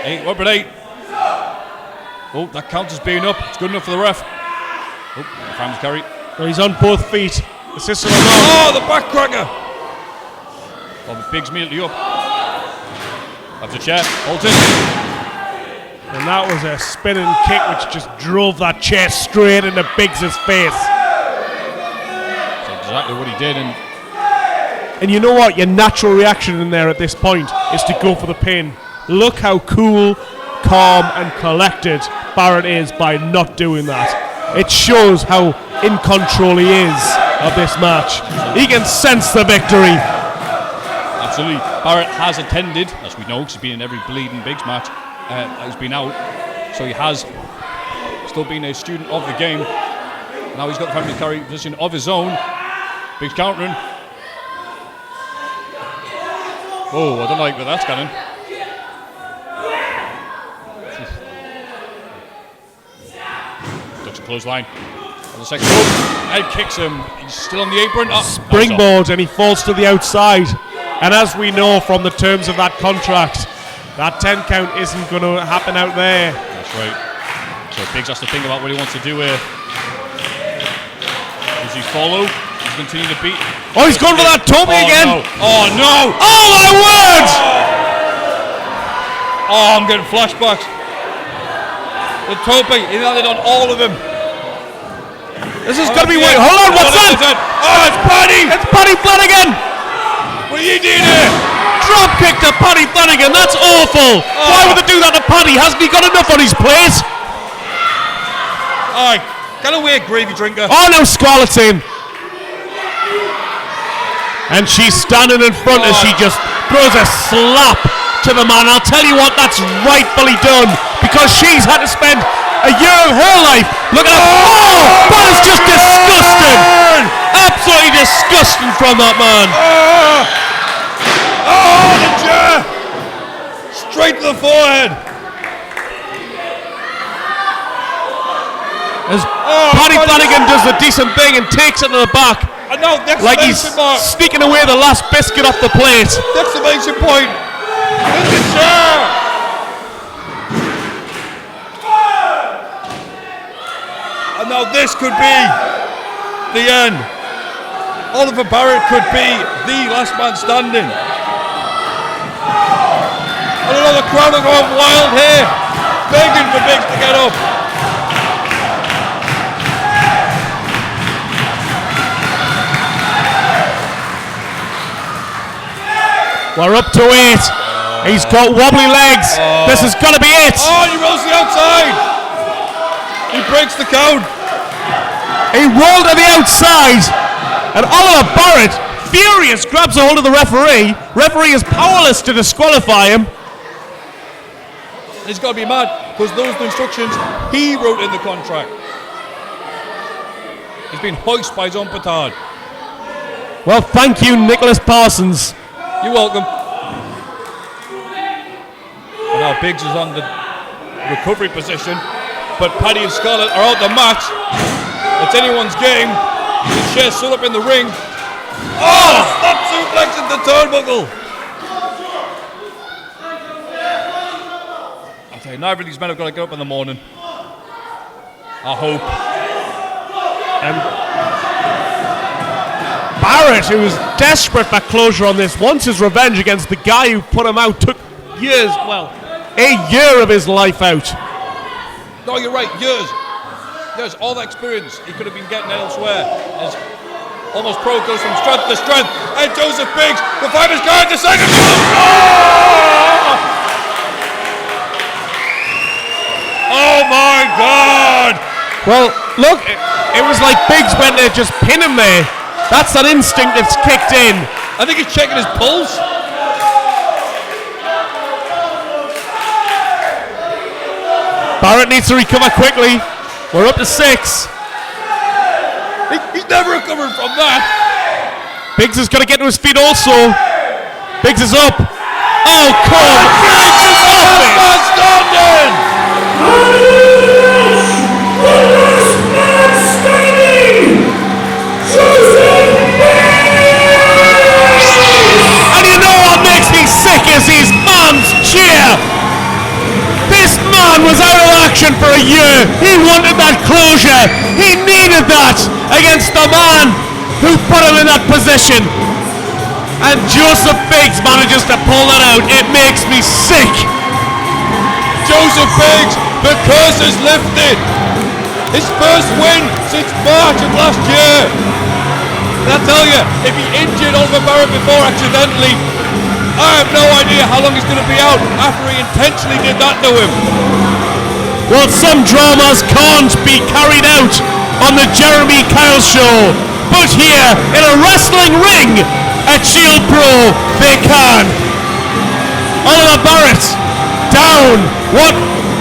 8, up at 8. Oh, that counts as being up. It's good enough for the ref. Oh, the fam's carry. Oh, he's on both feet. Assistant on Oh, the back cracker. Oh, the Biggs immediately up. That's a chair. Holds it. And that was a spinning kick which just drove that chair straight into Biggs' face. That's exactly what he did. And you know what? Your natural reaction in there at this point is to go for the pin. Look how cool, calm and collected Barrett is by not doing that. It shows how in control he is of this match. He can sense the victory. Absolutely. Barrett has attended, as we know, because he's been in every bleeding Biggs match. He's been out. So he has still been a student of the game. Now he's got the family carry position of his own. Biggs countering. Oh, I don't like where that's going. Ducks a clothesline. On the second rope. Head kicks him. He's still on the apron. Springboard, and he falls to the outside. And as we know from the terms of that contract, that 10 count isn't going to happen out there. That's right. So Biggs has to think about what he wants to do here. Does he follow? Does he continue to beat? Oh, he's going for that Toby again. No. Oh, no. Oh, my word! Oh, I'm getting flashbacks. The Toby, he landed on all of them. This is going to be way. Hold on, what's that? Oh, it's Paddy. It's Paddy Flanagan. What are you doing here? Drop kick to Paddy Flanagan. That's awful. Why would they do that to Paddy? Hasn't he got enough on his plate? Alright, get away, gravy drinker. Oh, now Scarlett's in. And she's standing in front as she just throws a slap to the man. I'll tell you what, that's rightfully done, because she's had to spend a year of her life looking at. Oh, that is just disgusting. Absolutely disgusting from that man. Oh, the chair! Straight to the forehead. As Paddy Flanagan does the decent thing and takes it to the back, like he's sneaking away the last biscuit off the plate. Exclamation point. There's the chair. And now this could be the end. Oliver Barrett could be the last man standing. I don't know, the crowd are going wild here, begging for Biggs to get up. We're up to 8. He's got wobbly legs. This is going to be it. Oh, he rolls to the outside. He breaks the count. He rolled to the outside. And Oliver Barrett, furious, grabs a hold of the referee. Referee is powerless to disqualify him. He's got to be mad because those are the instructions he wrote in the contract. He's been hoisted by his own petard. Well, thank you, Nicholas Parsons. You're welcome. And now Biggs is on the recovery position, but Paddy and Scarlett are out the match. It's anyone's game. The chair's still up in the ring. Oh, stop suplex into the turnbuckle. I'll tell you, neither of these men have got to get up in the morning. I hope. And Barrett, who was desperate for closure on this, wants his revenge against the guy who put him out, took years, well, a year of his life out. No, you're right, years. There's all that experience he could have been getting elsewhere. Almost Pro goes from strength to strength. And Joseph Biggs, the fight is going to second. Oh my God! Well, look, it was like Biggs went to just pin him there. That's that instinct that's kicked in. I think he's checking his pulse. Barrett needs to recover quickly. We're up to 6. He's never recovered from that. Biggs has got to get to his feet also. Biggs is up. Oh, come! Biggs is off it! Standing! And you know what makes me sick is his man's cheer. This man was out of action for a year. He wanted that closure. He needed that against the man who put him in that position. And Joseph Biggs manages to pull that out. It makes me sick. Joseph Biggs, the curse is lifted. His first win since March of last year. And I tell you, if he injured Oliver Barrett before accidentally, I have no idea how long he's going to be out after he intentionally did that to him. Well, some dramas can't be carried out on the Jeremy Kyle show, but here in a wrestling ring at Shield Pro, they can. Oliver Barrett down. What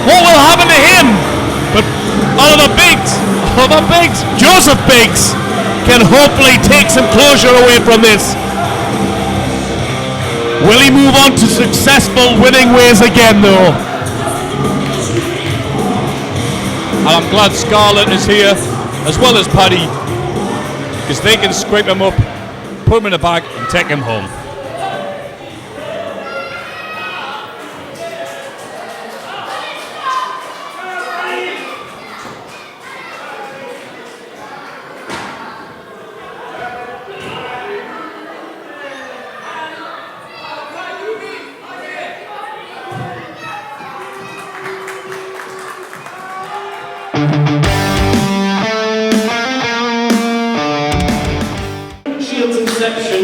will happen to him? But Oliver Biggs, Joseph Biggs can hopefully take some closure away from this. Will he move on to successful winning ways again though? And I'm glad Scarlett is here, as well as Paddy, because they can scrape him up, put him in a bag and take him home. Shield's inception,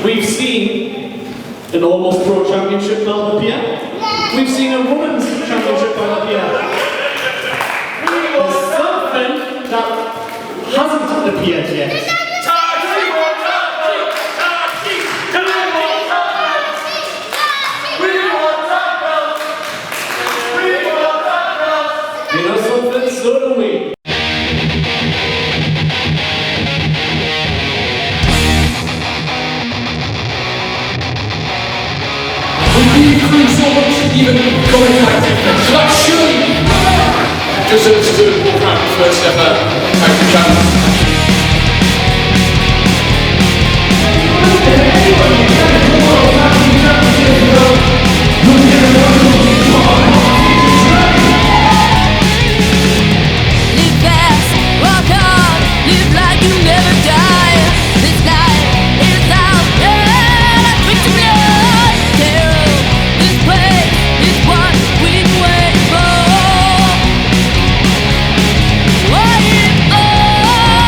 we've seen an almost pro championship belt appear. We've seen a women's championship belt appear. There's something that hasn't appeared yet. You know something? So do we. So much even going active. So that surely deserves to walk around the first ever active challenge. Live fast, walk on, live like you never die. This night is out there, quick to blood. Carol, this place is what we've waited for. Waiting for.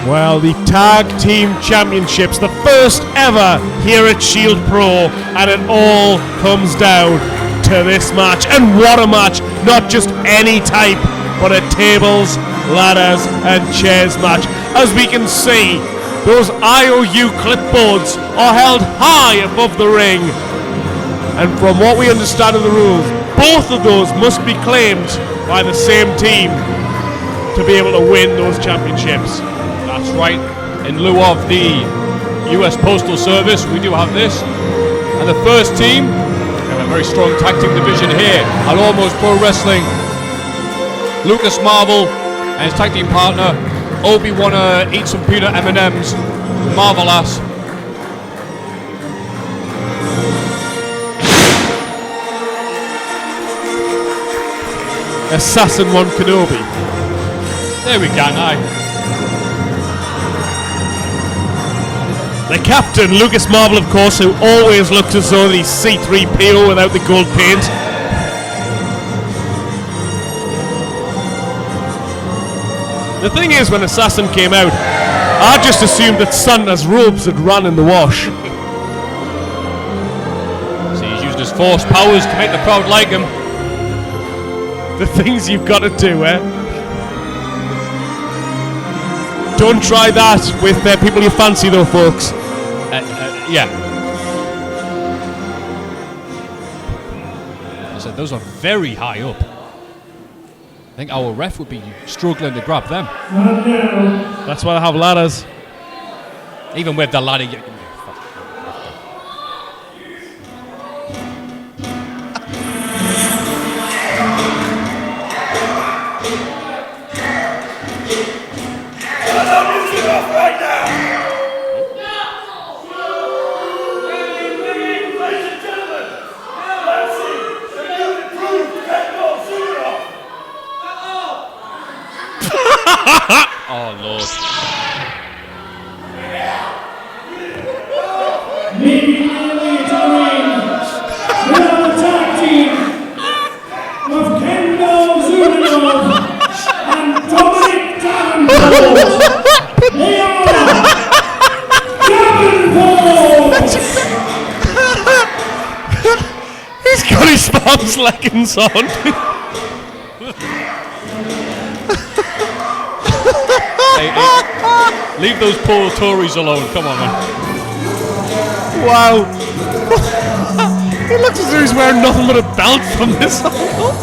Well, the Tag Team Championships, the first ever here at Shield Pro, and it all comes down to this match. And what a match! Not just any type, but a tables, ladders, and chairs match. As we can see, those IOU clipboards are held high above the ring. And from what we understand of the rules, both of those must be claimed by the same team to be able to win those championships. That's right. In lieu of the US Postal Service, we do have this. And the first team, we have a very strong tag team division here at Almost Pro Wrestling. Lucas Marvel and his tag team partner, Obi wanna eat some peanut M&Ms, MarvelAss. Assassin 1 Kenobi. There we go, aye. The captain, Lucas Marvel, of course, who always looks as though he's C-3PO without the gold paint. The thing is, when Assassin came out, I just assumed that Santa's robes had run in the wash. So he's used his force powers to make the crowd like him. The things you've got to do, eh? Don't try that with people you fancy, though, folks. Yeah. I said those are very high up. I think our ref would be struggling to grab them. That's why I have ladders. Even with the ladder, oh Lord. Making their way to the ring, we have the tag team of Kendall Zulinov and Dominic Davenport. They are Davenport! He's got his mom's leggings on. Hey, leave those poor Tories alone. Come on, man. Wow. He looks as though he's wearing nothing but a belt from this angle.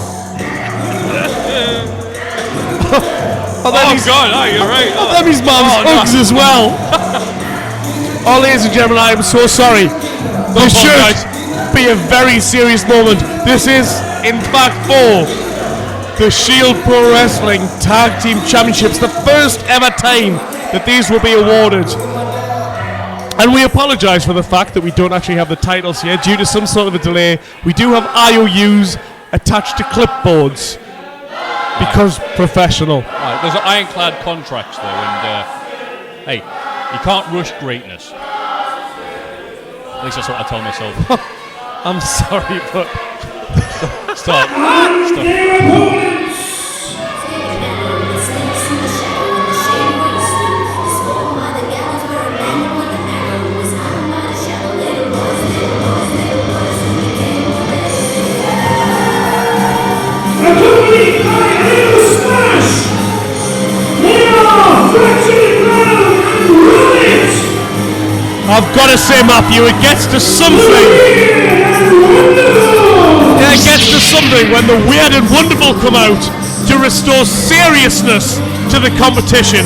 Oh God, oh, you're right. Oh, them his mom's Uggs as well. Oh, ladies and gentlemen, I am so sorry. This should be a very serious moment. This is, in fact, for the Shield Pro Wrestling Tag Team Championships, the first ever time that these will be awarded. And we apologise for the fact that we don't actually have the titles here due to some sort of a delay. We do have IOUs attached to clipboards because professional. Right, there's ironclad contracts though, and hey, you can't rush greatness. At least that's what I tell myself. I'm sorry, but Stop. And their opponents, accompanied by a little smash, they are Fractured Crown and Rabbit. I've got to say, Matthew, it gets to something. Yeah, it gets to something when the weird and wonderful come out to restore seriousness to the competition.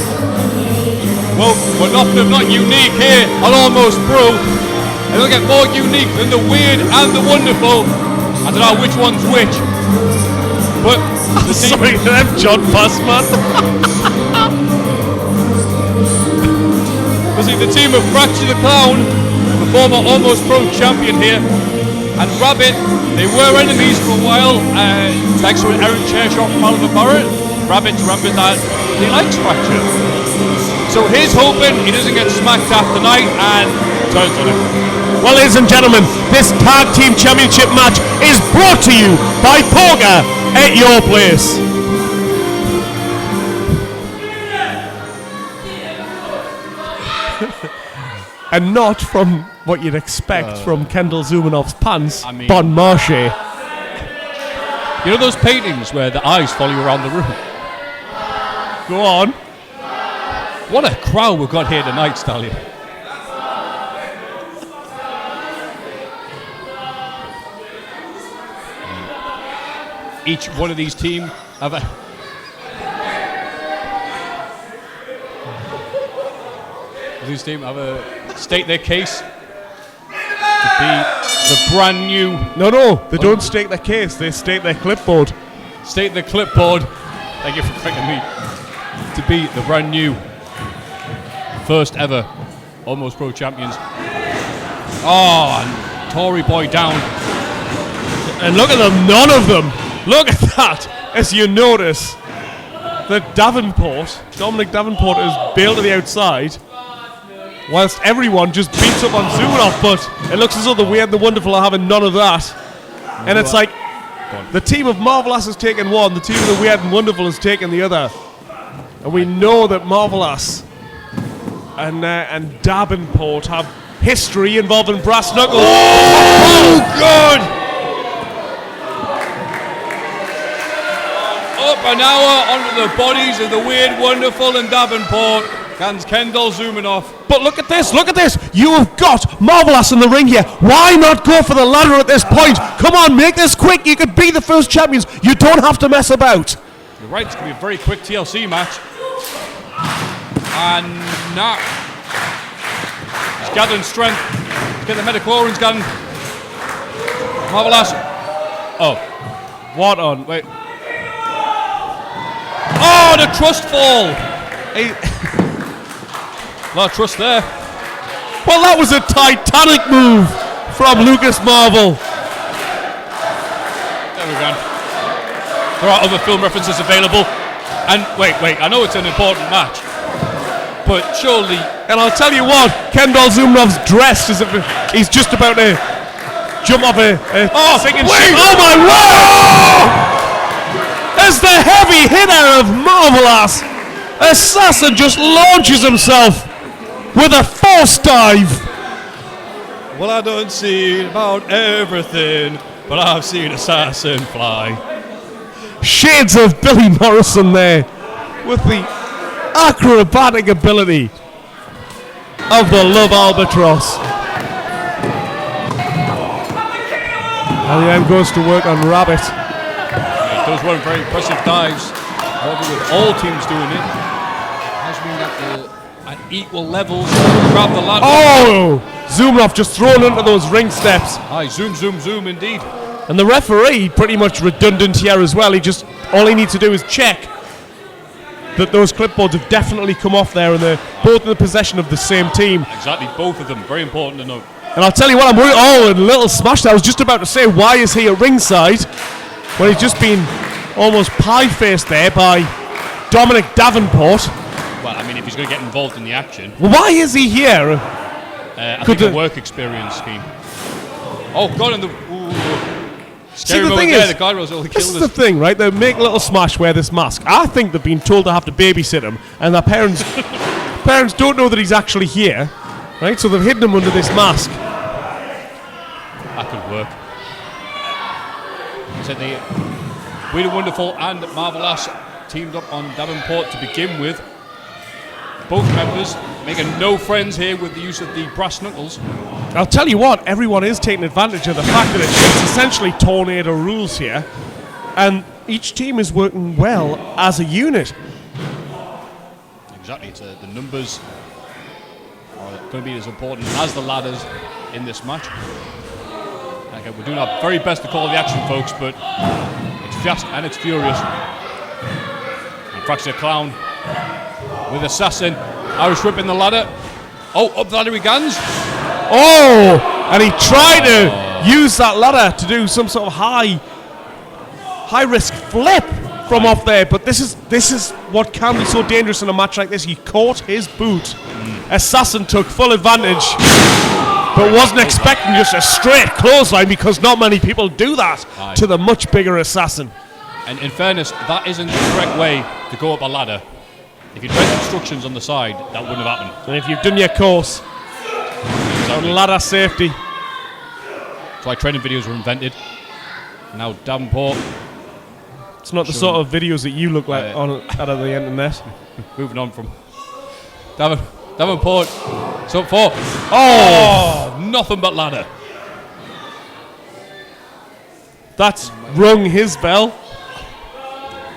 Well, we're not unique here on Almost Pro. And it'll get more unique than the weird and the wonderful. I don't know which one's which. But the team, Sorry, I'm John Passman. see, the team of Fracture the Clown, the former Almost Pro champion here, and Rabbit, they were enemies for a while, thanks to an errant chair shot from Oliver Barrett. Rabbit remembered that he likes Fracture. So he's hoping he doesn't get smacked after night and turns on him. Well, ladies and gentlemen, this Tag Team Championship match is brought to you by Poga at your place. And not from what you'd expect from Kendall Zumanov's pants, I mean- Bon Marché. You know those paintings where the eyes follow you around the room? Go on. What a crowd we've got here tonight, Stallion. Each one of these teams have state their case to be the brand new. No, they don't state their case, they state their clipboard. State their clipboard. Thank you for correcting me. To be the brand new first ever Almost Pro champions. Oh, and Tory boy down. And look at them, none of them. Look at that. As you notice, that Dominic Davenport is bailed to the outside, whilst everyone just beats up on Zumanov, but it looks as though the Weird and the Wonderful are having none of that. And it's like, the team of MarvelAss has taken one, the team of the Weird and Wonderful has taken the other. And we know that MarvelAss and Davenport have history involving brass knuckles. Oh, good! Up an hour onto the bodies of the Weird, Wonderful and Davenport. Cans Kendall Zumanov. But look at this, You have got MarvelAss in the ring here. Why not go for the ladder at this point? Come on, make this quick. You could be the first champions. You don't have to mess about. You're right, it's going to be a very quick TLC match. And now, he's gathering strength. He's getting the metachlorians going. MarvelAss. Oh. What on? Wait. Oh, the trust fall. A lot of trust there. Well, that was a Titanic move from Lucas Marvel. There we go. There are other film references available. And wait, I know it's an important match, but surely. And I'll tell you what, Kendall Zumanov's dressed as if he's just about to jump off a sinking ship. Oh my word! As the heavy hitter of MarvelAss, Assassin just launches himself with a force dive. Well, I don't see about everything, but I've seen Assassin fly. Shades of Billy Morrison there, with the acrobatic ability of the Love Albatross. And then goes to work on Rabbit. Those weren't very impressive dives. However, with all teams doing it, has been at equal levels. Grab the ladder. Oh! Zumanov just thrown into those ring steps. Aye, zoom, indeed. And the referee, pretty much redundant here as well. All he needs to do is check that those clipboards have definitely come off there and they're both in the possession of the same team. Exactly, both of them. Very important to note. And I'll tell you what, I'm worried. Oh, and a little smash there. I was just about to say, why is he at ringside? Well, he's just been almost pie-faced there by Dominic Davenport. Well, I mean, if he's going to get involved in the action. Well, why is he here? I think a work experience scheme. Oh, God, and the... See, the thing is, the guy was all this is the thing, right? They make Little Smash wear this mask. I think they've been told to have to babysit him, and their parents don't know that he's actually here, right? So they've hidden him under this mask. That could work. So the Weird and Wonderful and MarvelAss teamed up on Davenport to begin with. Both members making no friends here with the use of the brass knuckles. I'll tell you what, everyone is taking advantage of the fact that it's essentially tornado rules here, and each team is working well as a unit. Exactly, the numbers are going to be as important as the ladders in this match. Okay, we're doing our very best to call the action, folks, but it's fast and it's furious. And Fracture Clown with Assassin. Irish Whip in the ladder. Oh, up the ladder he guns. Oh, and he tried to use that ladder to do some sort of high risk flip from off there, but this is what can be so dangerous in a match like this. He caught his boot. Assassin took full advantage, but wasn't expecting just a straight clothesline because not many people do that to the much bigger Assassin. And in fairness, that isn't the correct way to go up a ladder. If you'd read instructions on the side, that wouldn't have happened. And if you've done your course, safety. ladder safety. That's why training videos were invented. Now Davenport. It's not the sort of videos that you look like out of the internet. Moving on from Davenport. It's up 4. Oh, nothing but ladder. That's rung his bell.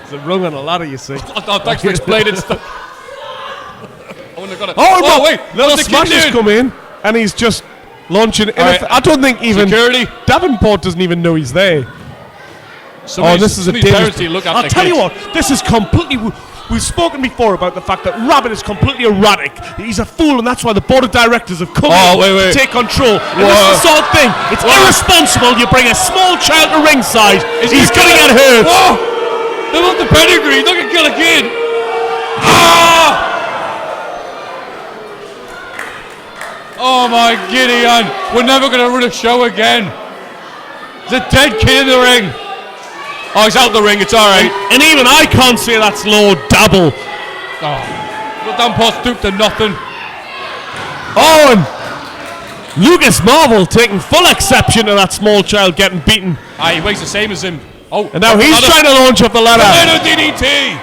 It's a rung on a ladder, you see. Oh, thanks for explaining stuff. I wouldn't have got it. Oh, wait. Little Smash has come in, and he's just launching. Right. I don't think even Security. Davenport doesn't even know he's there. This is a dangerous. I'll tell you what, this is completely. We've spoken before about the fact that Rabbit is completely erratic. He's a fool, and that's why the board of directors have come in to take control. And this is the sort of thing. It's irresponsible. You bring a small child to ringside. He's going to get hurt. Whoa! They want the pedigree. They're going to kill a kid. Ah! Oh my Gideon! We're never going to run a show again. There's a dead kid in the ring. Oh, he's out the ring, it's alright. And even I can't say that's low double. Oh. Well, Davenport stooped to nothing. Oh, and Lucas Marvel taking full exception to that small child getting beaten. He weighs the same as him. Oh, and now he's trying to launch up the ladder. DDT.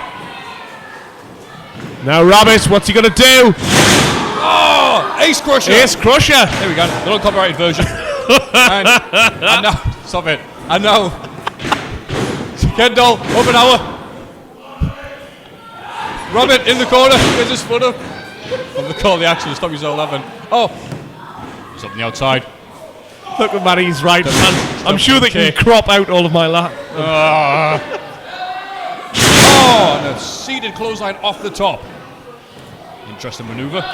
Now Rabbit, what's he going to do? Oh, Ace Crusher. Ace Crusher. There we go, the uncopyrighted version. and now, stop it. And now, Kendall, up an hour. Robert in the corner, gets his foot up. On the call, the action, stop yourself laughing. Oh, he's up on the outside. Look at Matty's right hand. I'm sure they can crop out all of my lap. Oh, and a seated clothesline off the top. Interesting maneuver.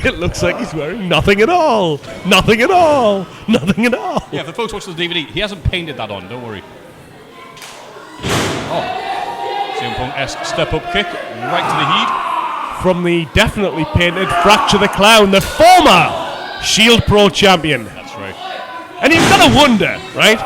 It looks like he's wearing nothing at all. Nothing at all. Nothing at all. Yeah, for folks watching the DVD, he hasn't painted that on, don't worry. Oh, CM Punk-esque step-up kick right to the heat. From the definitely painted Fracture the Clown, the former Shield Pro champion. That's right. And you've got to wonder, right?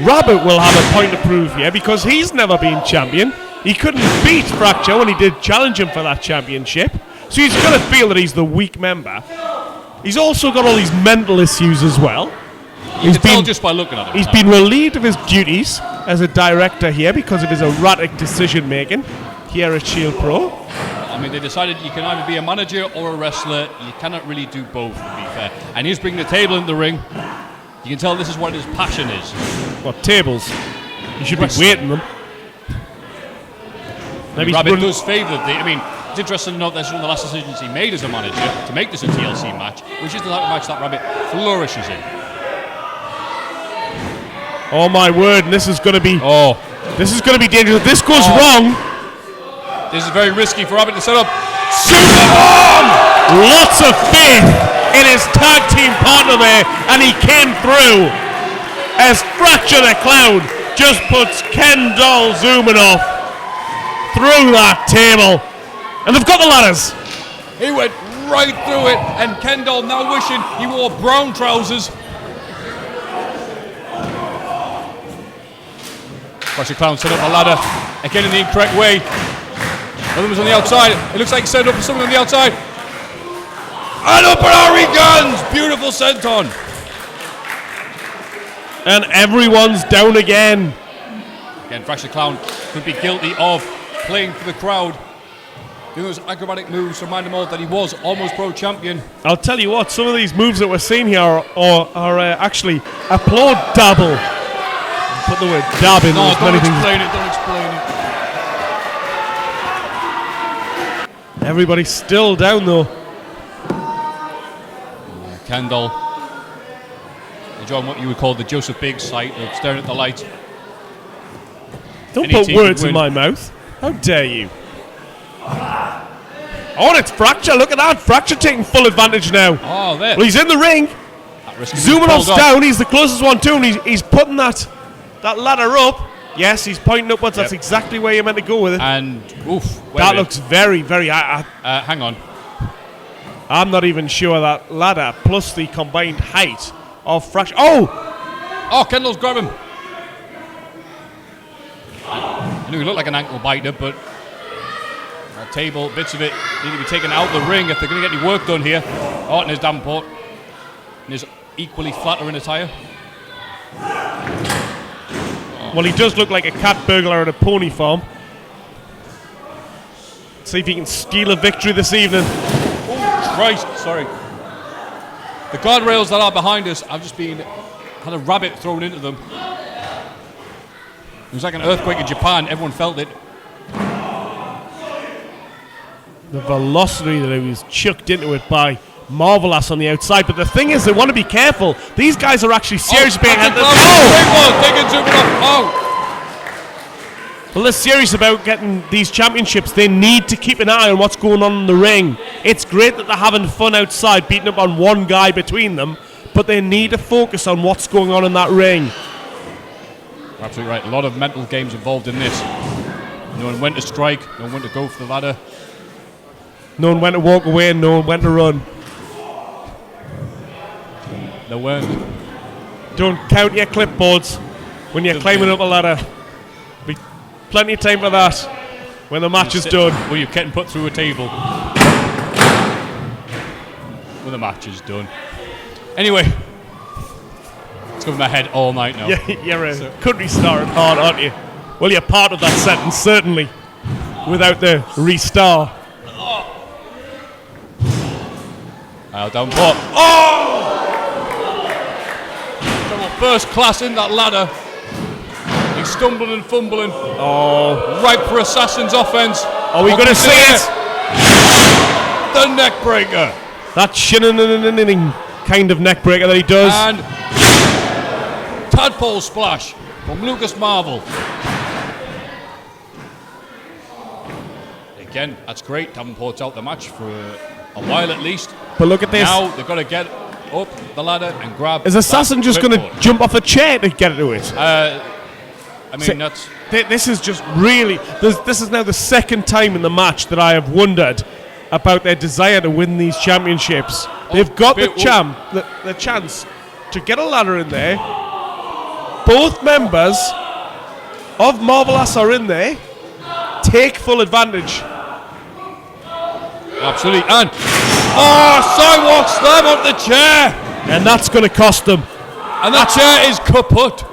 Rabbit will have a point to prove here because he's never been champion. He couldn't beat Fracture when he did challenge him for that championship. So he's going to feel that he's the weak member. He's also got all these mental issues as well. You can tell just by looking at him. He's been relieved of his duties as a director here because of his erratic decision making here at Shield Pro. I mean, they decided you can either be a manager or a wrestler. You cannot really do both, to be fair. And he's bringing the table in the ring. You can tell this is what his passion is. What, tables? You should be waiting them. Maybe Rabbit does favour the. I mean, it's interesting to note that's one of the last decisions he made as a manager to make this a TLC match, which is the type of match that Rabbit flourishes in. Oh my word! And this is going to be. Oh, this is going to be dangerous. If this goes wrong. This is very risky for Rabbit to set up. Superbomb! Lots of faith in his tag team partner there, and he came through as Fracture the Clown just puts Ken Doll zooming off through that table. And they've got the ladders. He went right through it, and Kendall now wishing he wore brown trousers. Fracture Clown set up a ladder, again in the incorrect way. Another was on the outside. It looks like he set up for something on the outside. And up and out he guns! Beautiful senton. And everyone's down again. Again, Fracture Clown could be guilty of playing for the crowd. Doing those acrobatic moves to remind them all that he was almost pro champion. I'll tell you what, some of these moves that we're seeing here are actually applaud dabble. Put the word dab in. No, don't explain it, don't explain it. Everybody's still down though. Kendall enjoying what you would call the Joseph Biggs sight of staring at the lights. Don't put words in my mouth. How dare you? Oh, and it's Fracture. Look at that. Fracture taking full advantage now. Oh, there. Well, he's in the ring. Zooming us down. He's the closest one to him. He's putting that ladder up. Yes, he's pointing upwards. Yep. That's exactly where you're meant to go with it. And, oof. That looks very, very... hang on. I'm not even sure that ladder, plus the combined height of Fracture... Oh! Oh, Kendall's grab him. I knew he looked like an ankle biter, but... That table, bits of it need to be taken out of the ring if they're going to get any work done here. Oh, and there's Davenport. And there's equally flattering attire. Well, he does look like a cat burglar in a pony farm. See if he can steal a victory this evening. Oh, Christ, sorry. The guardrails that are behind us have just had a rabbit thrown into them. It was like an earthquake in Japan. Everyone felt it. The velocity that he was chucked into it by MarvelAss on the outside. But the thing is, they want to be careful. These guys are actually serious being at the... Well, they're serious about getting these championships. They need to keep an eye on what's going on in the ring. It's great that they're having fun outside, beating up on one guy between them, but they need to focus on what's going on in that ring. Absolutely right. A lot of mental games involved in this. Knowing when to strike, knowing when to go for the ladder. Knowing when to walk away and knowing when to run. No when. Don't count your clipboards when you're climbing up a ladder. Be plenty of time for that when the match is done. Well, you're getting put through a table when the match is done. Anyway, it's going to my head all night now. Yeah, you're a country star at heart, aren't you? Well, you're part of that sentence, certainly, without the re-star. Davenport. Oh! First class in that ladder. He's stumbling and fumbling. Oh. Ripe for Assassin's offense. Are we going to see it? The neck breaker. That shinning kind of neck breaker that he does. And tadpole splash from Lucas Marvel. Again, that's great. Davenport's out the match for a while at least. But look at this. Now they've got to get up the ladder and grab. Is Assassin just going to jump off a chair to get to it? I mean, that's... This is just really... This is now the second time in the match that I have wondered about their desire to win these championships. They've got the chance to get a ladder in there. Both members of MarvelAss are in there. Take full advantage. Absolutely. And... sidewalk slam off the chair! And that's going to cost them. And that chair is kaput.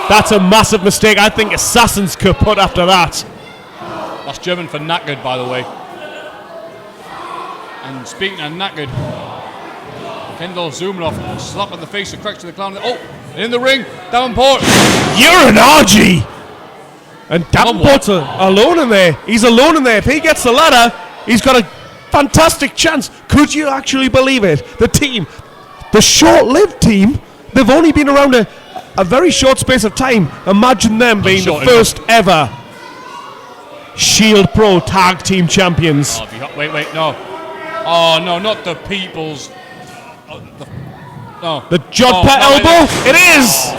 That's a massive mistake. I think Assassin's kaput after that. That's German for knackered, by the way. And speaking of knackered, Kendall Zumanoff slap in the face of Cracks to the Clown. Oh, in the ring, Davenport. You're an RG! And Davenport's alone in there. He's alone in there. If he gets the ladder, he's got a fantastic chance. Could you actually believe it? The team, the short-lived team, they've only been around a very short space of time. Imagine them being the first ever Shield Pro Tag Team Champions. Oh, wait, no. Oh, no, not the people's. No. The Jod Pet elbow? It is!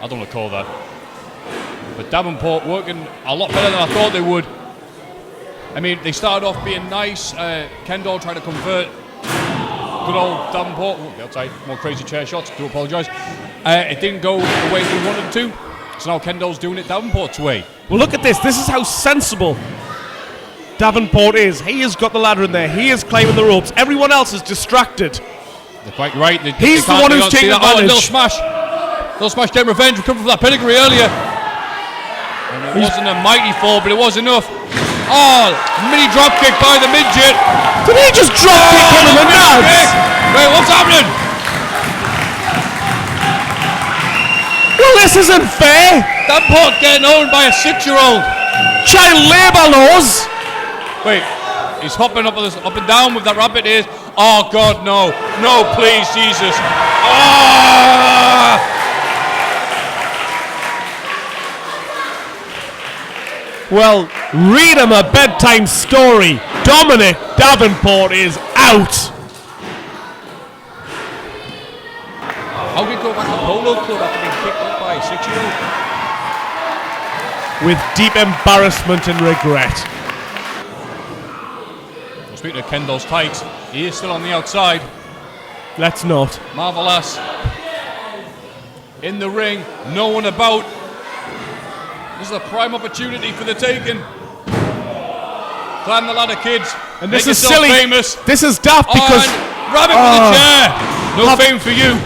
I don't want to call that. But Davenport working a lot better than I thought they would. I mean, they started off being nice. Kendall trying to convert good old Davenport. Oh, outside, more crazy chair shots. Do apologise. It didn't go the way we wanted to. So now Kendall's doing it Davenport's way. Well, look at this. This is how sensible Davenport is. He has got the ladder in there. He is climbing the ropes. Everyone else is distracted. They're quite right. He's the one who's taking advantage. Oh, and Little Smash getting revenge. We come from that pedigree earlier. And it wasn't a mighty fall, but it was enough. Oh, mini dropkick by the midget. Did he just dropkick him in the nuts? Wait, what's happening? Well, this isn't fair. Davenport getting owned by a 6-year-old. Child labour laws. Wait, he's hopping up and down with that rabbit ears. Oh God, no, no, please, Jesus. Ah! Well, read him a bedtime story. Dominic Davenport is out. How can he go back to Polo Club after being kicked up by a 6-year-old? With deep embarrassment and regret. Well, speaking of Kendall's tights, he is still on the outside. Let's not. MarvelAss in the ring, no one about. This is a prime opportunity for the taking. Climb the ladder, kids. And this Make is yourself silly. Famous. This is daft because And Rabbit with the chair. No fame for you.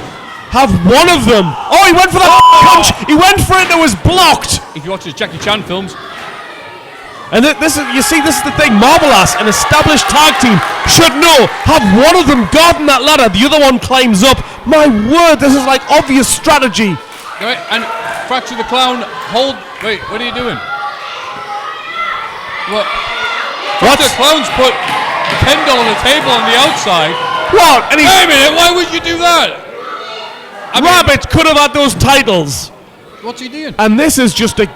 have one of them. Oh, he went for the punch. He went for it and it was blocked. If you watch his Jackie Chan films, And this is, you see, this is the thing. MarvelAss, an established tag team, should know. Have one of them guarding that ladder, the other one climbs up. My word, this is like obvious strategy. right, and Fracture the Clown, hold. Wait, what are you doing? What? Fracture the Clown's put Kendall on the table on the outside. What? And he, Wait a minute, why would you do that? I mean, Rabbit could have had those titles. what's he doing? And this is just a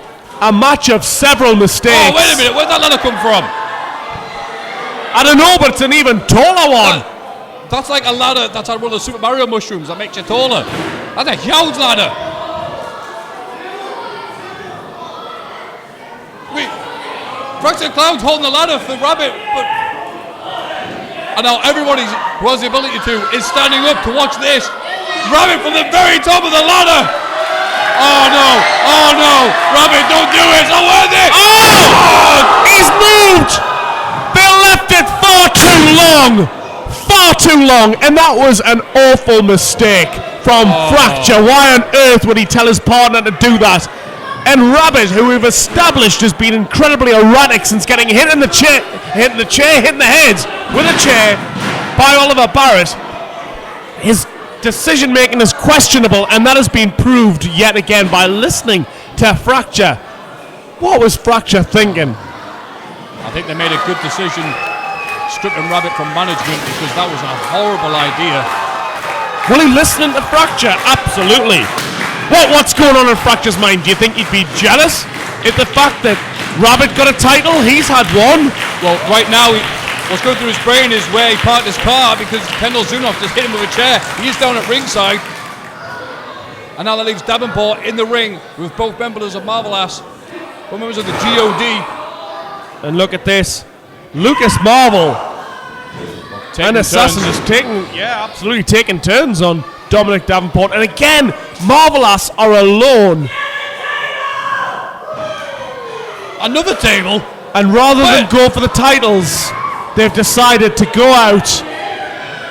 match of several mistakes. Oh, wait a minute, where'd that ladder come from? I don't know, but it's an even taller one. That's like a ladder that's had one of the Super Mario mushrooms that makes you taller. That's a huge ladder. Wait, Fracture the Clown's holding the ladder for Rabbit, but... And now everybody who has the ability to is standing up to watch this. Rabbit from the very top of the ladder. Oh no, Rabbit, don't do it, it's not worth it. Oh! He's moved! They left it far too long, and that was an awful mistake from Fracture. Why on earth would he tell his partner to do that? And Rabbit, who we've established has been incredibly erratic since getting hit in the chair, hitting the head with a chair by Oliver Barrett. His decision making is questionable, and that has been proved yet again by listening to Fracture. What was Fracture thinking? I think they made a good decision stripping Rabbit from management because that was a horrible idea. Will he listen to Fracture? Absolutely. What's going on in Fracture's mind? Do you think he'd be jealous if the fact that Rabbit got a title, he's had one? Well, right now, what's going through his brain is where he parked his car because Kendall Zunoff just hit him with a chair. He's down at ringside. And now that leaves Davenport in the ring with both members of MarvelAss, both members of the GOD. And look at this. Lucas Marvel and Assassin turns. just absolutely taking turns on Dominic Davenport. And again, MarvelAss are alone. Another table. And rather than go for the titles, they've decided to go out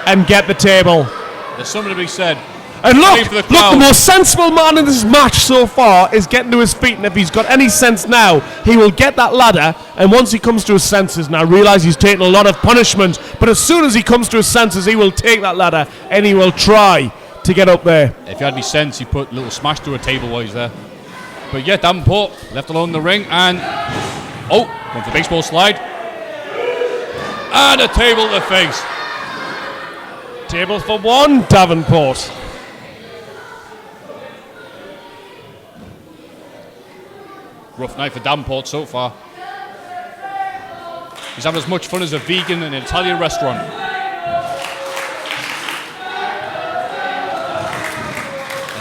and get the table. There's something to be said. And look, For the the crowd. most sensible man in this match so far is getting to his feet, and if he's got any sense now, he will get that ladder, and once he comes to his senses, now realise he's taken a lot of punishment, but as soon as he comes to his senses, he will take that ladder, and he will try to get up there. If you had any sense, he put a little smash through a table while he's there. But yeah, Davenport left alone in the ring, and went for baseball slide. And a table to the face. Table for one, Davenport. Rough night for Davenport so far. He's having as much fun as a vegan in an Italian restaurant.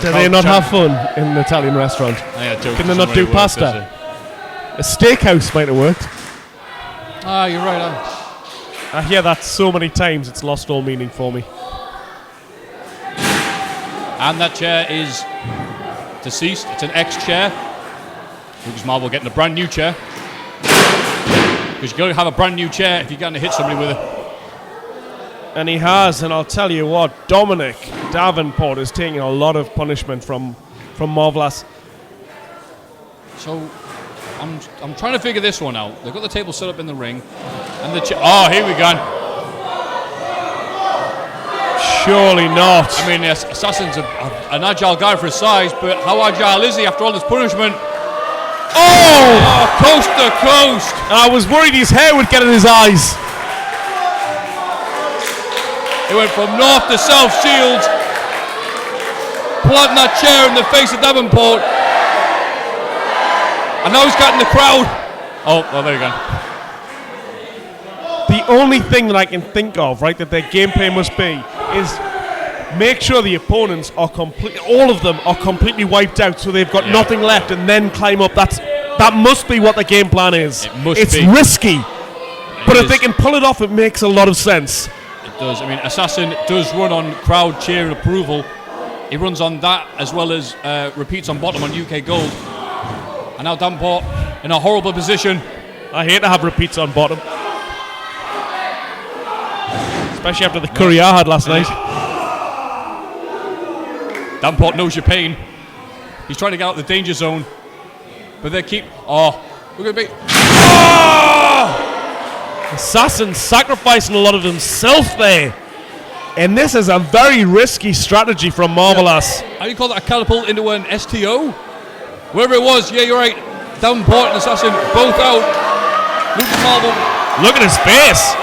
Do they not have fun in an Italian restaurant? Can they not do pasta? A steakhouse might have worked. Ah, you're right. I hear that so many times, it's lost all meaning for me. And that chair is deceased. It's an X chair. Lucas Marvel getting a brand new chair. Because you've got to have a brand new chair if you're going to hit somebody with it. And he has, and I'll tell you what, Dominic Davenport is taking a lot of punishment from MarvelAss. So, I'm trying to figure this one out. They've got the table set up in the ring. And the chair. Oh, here we go. Surely not. I mean, Assassin's an agile guy for his size, but how agile is he after all this punishment? Oh, coast to coast. I was worried his hair would get in his eyes. He went from north to south shields, planting that chair in the face of Davenport. And now he's got in the crowd. Oh, well, there you go. The only thing that I can think of, right, that their gameplay must be is make sure the opponents are all of them are completely wiped out, so they've got nothing left, and then climb up. That must be what the game plan is. It's risky, but if they can pull it off, it makes a lot of sense. It does. I mean, Assassin does run on crowd cheer approval. He runs on that as well as repeats on bottom on UK Gold. And now Davenport in a horrible position. I hate to have repeats on bottom. Especially after the curry I had last night. Davenport knows your pain. He's trying to get out of the danger zone. But they keep... Oh, we're going to be... Oh! Assassin sacrificing a lot of himself there. And this is a very risky strategy from MarvelAss. How do you call that? A catapult into an STO? Wherever it was, yeah, you're right. Davenport and Assassin both out. Lucas Marvel. Look at his face.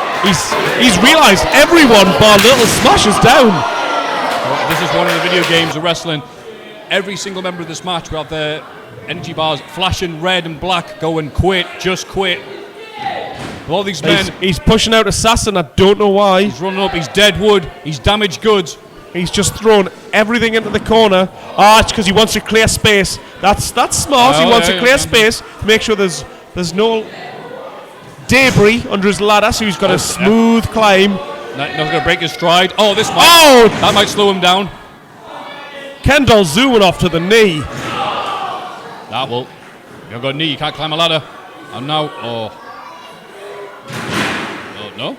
He's realised everyone bar Little Smash is down. Well, this is one of the video games of wrestling. Every single member of this match will have their energy bars flashing red and black, going quit, just quit. All these men. He's pushing out Assassin. I don't know why. He's running up. He's dead wood. He's damaged goods. He's just thrown everything into the corner. It's because he wants to clear space. That's smart. He wants to clear space to make sure there's no debris under his ladder, so he's got a smooth climb. Not going to break his stride. Oh, this might. Oh! That might slow him down. Kendall zooming off to the knee. That will. You've got a knee. You can't climb a ladder. And now. Oh, no.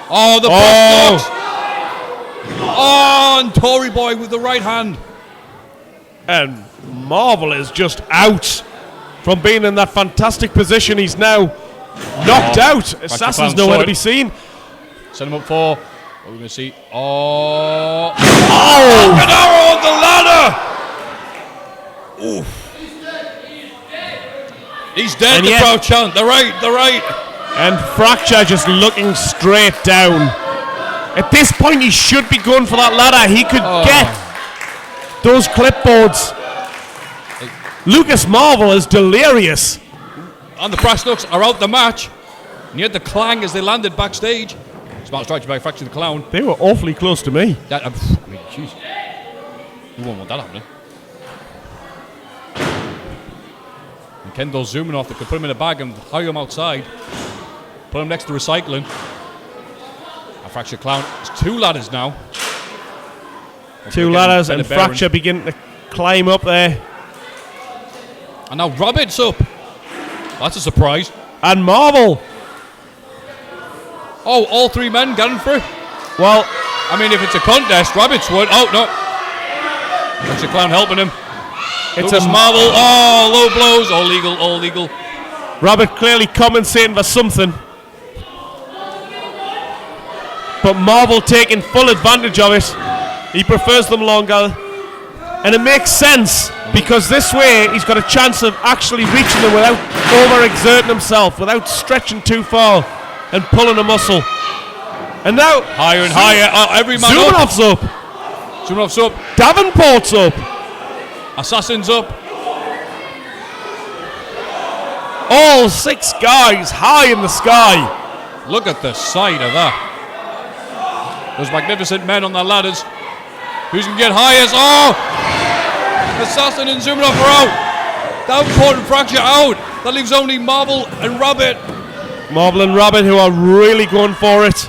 Oh, the box. Oh, and Tory Boy with the right hand. And Marvel is just out from being in that fantastic position. He's now knocked out. Assassin's nowhere to be seen. Set him up for. What are we going to see? Oh! An arrow on the ladder! Oof. He's dead. The crowd chant. They're right. And Fracture just looking straight down. At this point, he should be going for that ladder. He could get those clipboards. Lucas Marvel is delirious. And the brass knucks are out the match. And you had the clang as they landed backstage. Smart strategy by Fracture the Clown. They were awfully close to me. That, jeez. You won't want that happening. And Kendall's zooming off. They could put him in a bag and hire him outside. Put him next to recycling. And Fracture Clown. There's two ladders now. Two ladders and Fracture beginning to climb up there. And now Rabbit's up. That's a surprise. And Marvel. Oh, all three men going for it? Well, I mean, if it's a contest, Rabbit's would. Oh, no. Fracture Clown helping him. It's a Marvel. Oh, low blows. All legal. Rabbit clearly compensating for something. But Marvel taking full advantage of it. He prefers them longer. And it makes sense, because this way he's got a chance of actually reaching them without overexerting himself, without stretching too far and pulling a muscle. And now higher and higher. Every man Zumanoff's up. Zumanoff's up. Davenport's up. Assassin's up. All six guys high in the sky. Look at the sight of that. Those magnificent men on the ladders. Who's going to get highest? Oh! Assassin and Zumanoff are out. Davenport and Fracture out. That leaves only Marvel and Rabbit. Marvel and Rabbit, who are really going for it.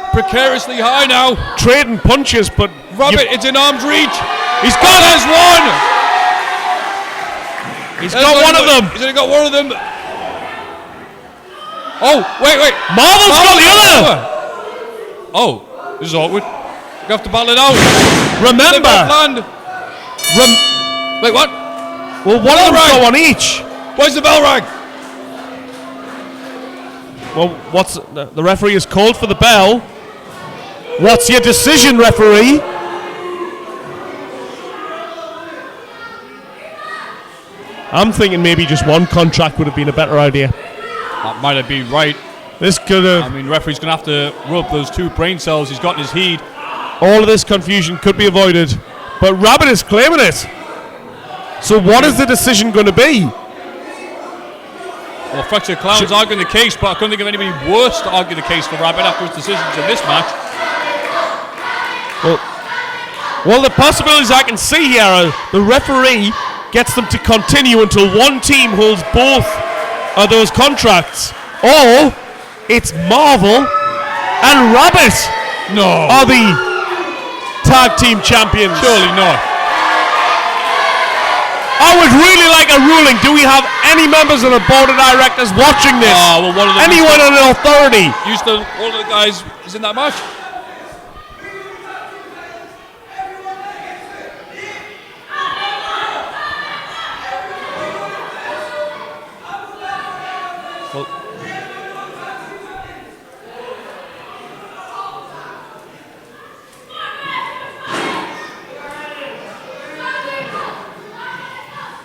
Precariously high now. Trading punches, but Rabbit, it's in arm's reach. He's got there's one. He's got one of them. He's only got one of them. Oh, wait. Marvel's got the other. Oh, this is awkward. You have to battle it out. Remember. Wait, what? Well, one of them's got one each. Where's the bell rang? Well, the referee is called for the bell. What's your decision, referee? I'm thinking maybe just one contract would have been a better idea. That might have been right. This could have. I mean, referee's going to have to rub those two brain cells he's got in his head. All of this confusion could be avoided, but Rabbit is claiming it. So what is the decision going to be? Well, Fracture Clown's arguing the case, but I couldn't think of anybody worse to argue the case for Rabbit after his decisions in this match. Well, the possibilities I can see here are the referee gets them to continue until one team holds both of those contracts, or it's Marvel and Rabbit are the tag team champions. Surely not. I would really like a ruling. Do we have any members of the board of directors watching this? Oh, well, one of them Anyone on an authority? Used to, one of the guys is in that match.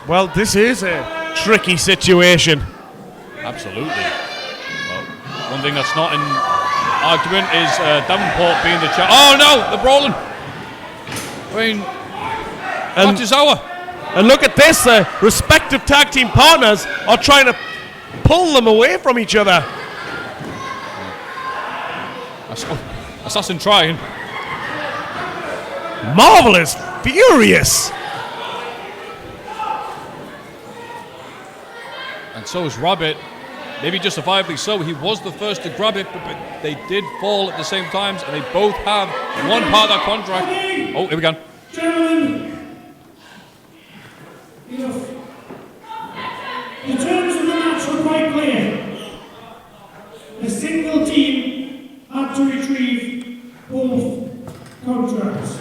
Well, this is a tricky situation. Absolutely. Well, one thing that's not in argument is Davenport being the champ. Oh no, they're brawling. I mean, match is over. And look at this, respective tag team partners are trying to pull them away from each other. Assassin trying. Marvel is furious. And so is Rabbit. Maybe justifiably so. He was the first to grab it, but they did fall at the same times, and they both have one part of that contract. Oh, here we go. Gentlemen, enough. The terms of the match were quite clear. A single team had to retrieve both contracts.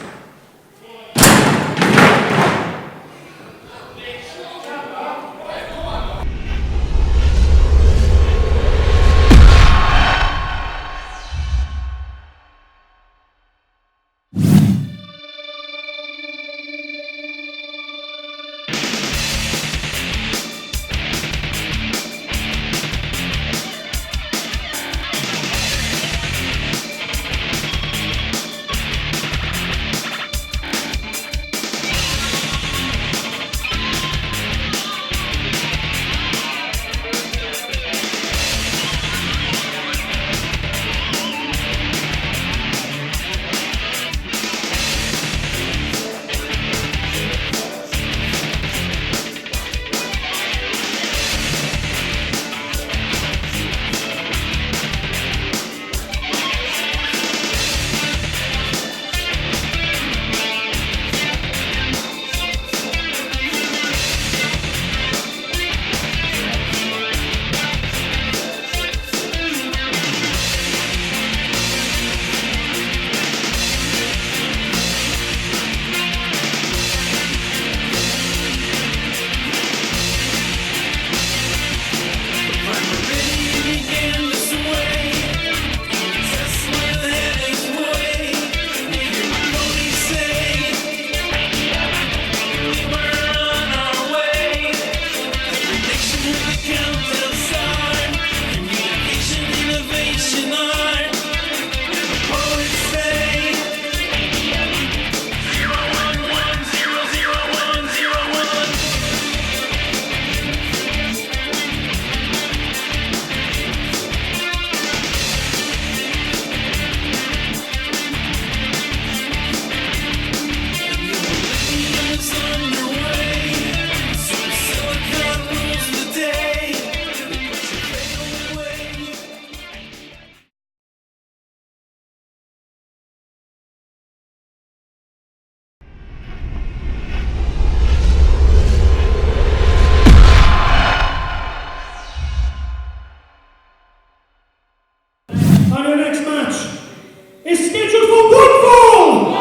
And the next match is scheduled for one fall!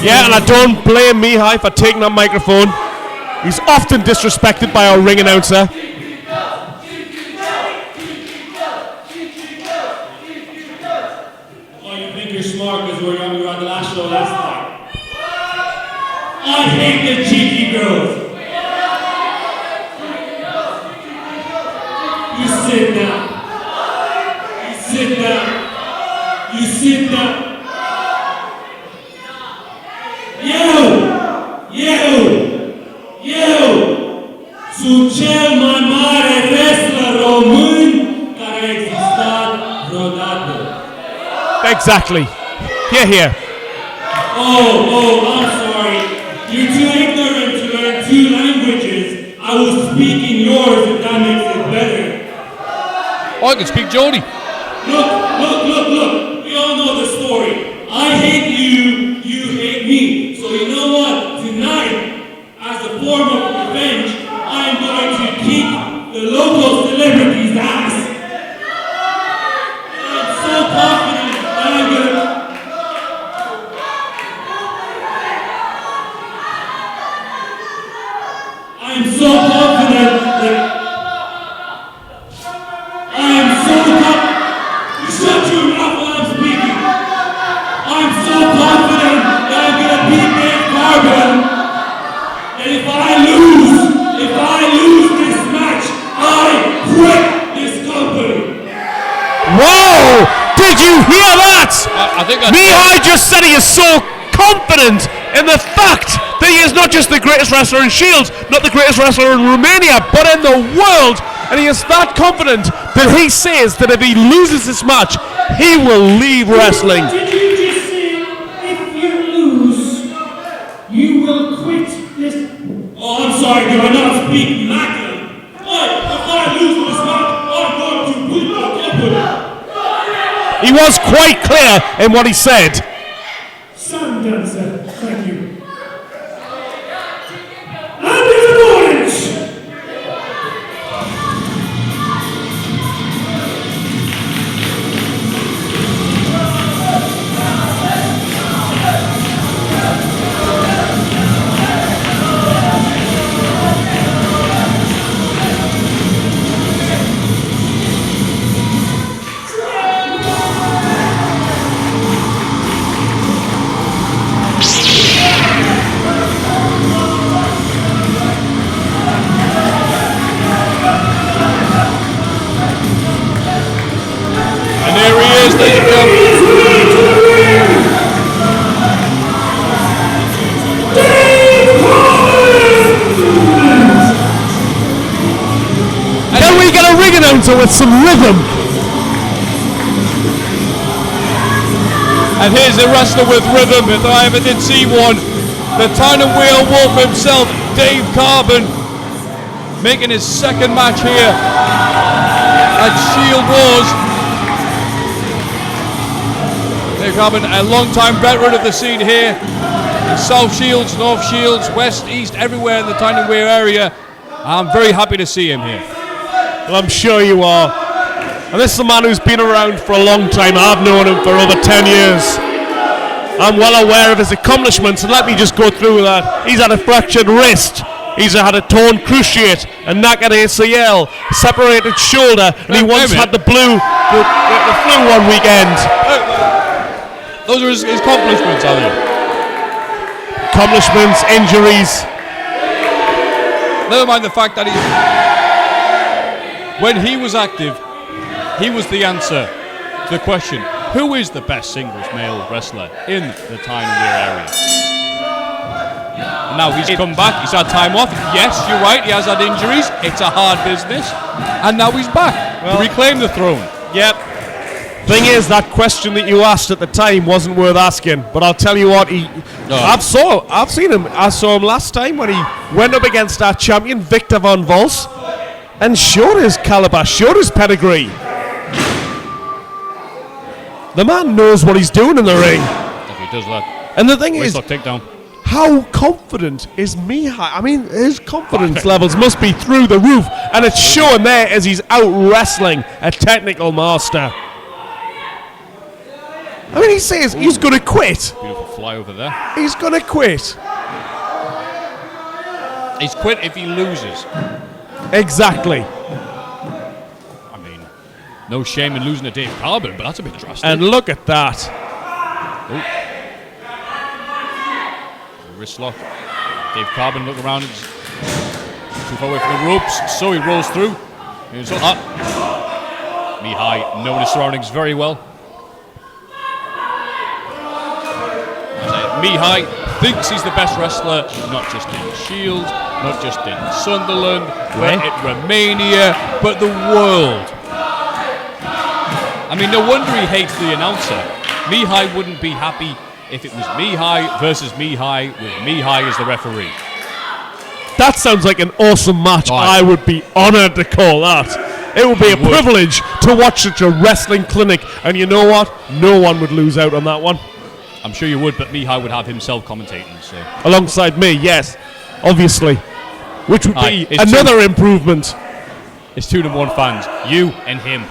Yeah, and I don't blame Mihai for taking that microphone. He's often disrespected by our ring announcer. Oh, you think you're smart because we were on the last show last night? I hate the cheeky girls. You sit down. You sit down. You sit down. Sub cel mai mare wrestler român care a existat vreodată. Exactly. Here. Oh, I'm sorry. You're too ignorant to learn 2 languages. I was speaking yours if that makes it better. I can speak Geordie. Look. We all know the story. I hate you, you hate me. So you know what? Tonight, as a form of revenge, I'm going to kick the local celebrities' ass. I'm so confident that I'm gonna... I'm so confident that... You shut your mouth while I'm speaking. I'm so confident that I'm gonna beat Dave Carbon. And if I lose this match, I quit this company. Whoa! Did you hear that? I think Mihai just said he is so confident in the fact that he is not just the greatest wrestler in Shields, not the greatest wrestler in Romania, but in the world. And he is that confident that he says that if he loses this match, he will leave wrestling. Did you just say, if you lose, you will quit this... Oh, I'm sorry, do I not speak Latin? If I lose this match, I'm going to quit the company. He was quite clear in what he said. Sun dancer, thank you. And his opponent! And there he is, ladies and gentlemen. Can we get a ring announcer with some rhythm? And here's a wrestler with rhythm, if I ever did see one. The Tyne and Wheel Wolf himself, Dave Carbon, making his second match here at Shield Wars. Dave Carbon, a long-time veteran of the scene here in South Shields, North Shields, West, East, everywhere in the Tyne and Wear area. I'm very happy to see him here. Well, I'm sure you are. And this is a man who's been around for a long time. I've known him for over 10 years. I'm well aware of his accomplishments, and let me just go through that. He's had a fractured wrist. He's had a torn cruciate, a knackered ACL, separated shoulder, and he once had the flu one weekend. Those are his accomplishments, are they? Accomplishments, injuries. Never mind the fact that when he was active, he was the answer to the question, who is the best singles male wrestler in the Tyne and Wear area? And now he's come back, he's had time off. Yes, you're right, he has had injuries. It's a hard business. And now he's back to reclaim the throne. Yep. Thing is, that question that you asked at the time wasn't worth asking. But I'll tell you what, I've seen him. I saw him last time when he went up against our champion, Victor von Valtz, and showed his caliber, showed his pedigree. The man knows what he's doing in the ring. If he does that. And the thing is, takedown. how confident is Mihai? I mean, his confidence levels must be through the roof, and it's showing there as he's out wrestling a technical master. I mean, he says he's going to quit. Beautiful fly over there. He's going to quit. He's quit if he loses. Exactly. I mean, no shame in losing to Dave Carbon, but that's a bit drastic. And look at that. Wrist lock. Dave Carbon look around. Too far away from the ropes, so he rolls through. Mihai knowing his surroundings very well. Mihai thinks he's the best wrestler, not just in Shield, not just in Sunderland, but in Romania, but the world. I mean, no wonder he hates the announcer. Mihai wouldn't be happy if it was Mihai versus Mihai with Mihai as the referee. That sounds like an awesome match. Right. I would be honoured to call that. It would be a privilege to watch such a wrestling clinic. And you know what? No one would lose out on that one. I'm sure you would, but Mihai would have himself commentating. So. Alongside me, yes. Obviously. Which would be it's another improvement. It's 2 number 1 fans. You and him.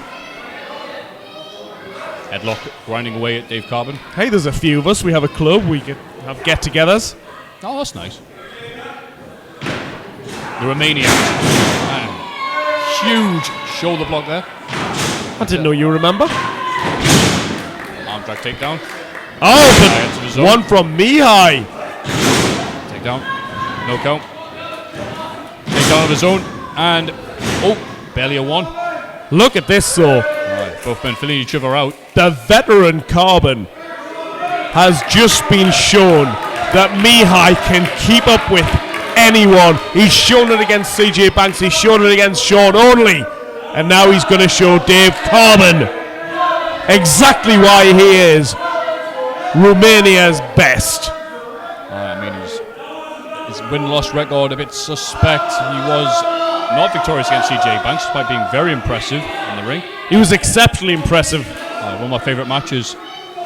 Headlock grinding away at Dave Carbon. Hey, there's a few of us. We have a club. We can have get-togethers. Oh, that's nice. The Romanians. Huge shoulder block there. I didn't know you remember. Arm drag takedown. Oh, but one from Mihai. Takedown. No count. Takedown of his own. And, barely a 1. Look at this, so. Both men filling each other out. The veteran Carbon has just been shown that Mihai can keep up with anyone. He's shown it against CJ Banks. He's shown it against Sean Only. And now he's going to show Dave Carbon exactly why he is Romania's best. I mean, his win-loss record a bit suspect. He was not victorious against CJ Banks, despite being very impressive in the ring. He was exceptionally impressive. One of my favourite matches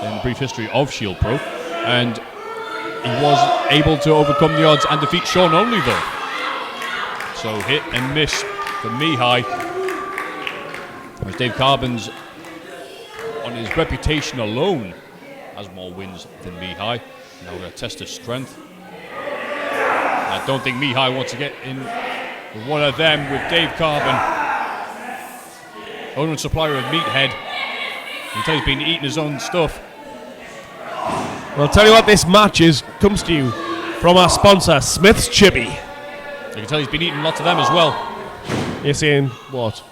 in the brief history of Shield Pro. And he was able to overcome the odds and defeat Sean Only, though. So hit and miss for Mihai. Whereas Dave Carbon's, on his reputation alone, has more wins than Mihai. Now we're going to test his strength. I don't think Mihai wants to get in with one of them with Dave Carbon. Owner and supplier of Meathead. You can tell he's been eating his own stuff. Well, I'll tell you what, this match comes to you from our sponsor, Smith's Chippy. You can tell he's been eating lots of them as well. You're saying what?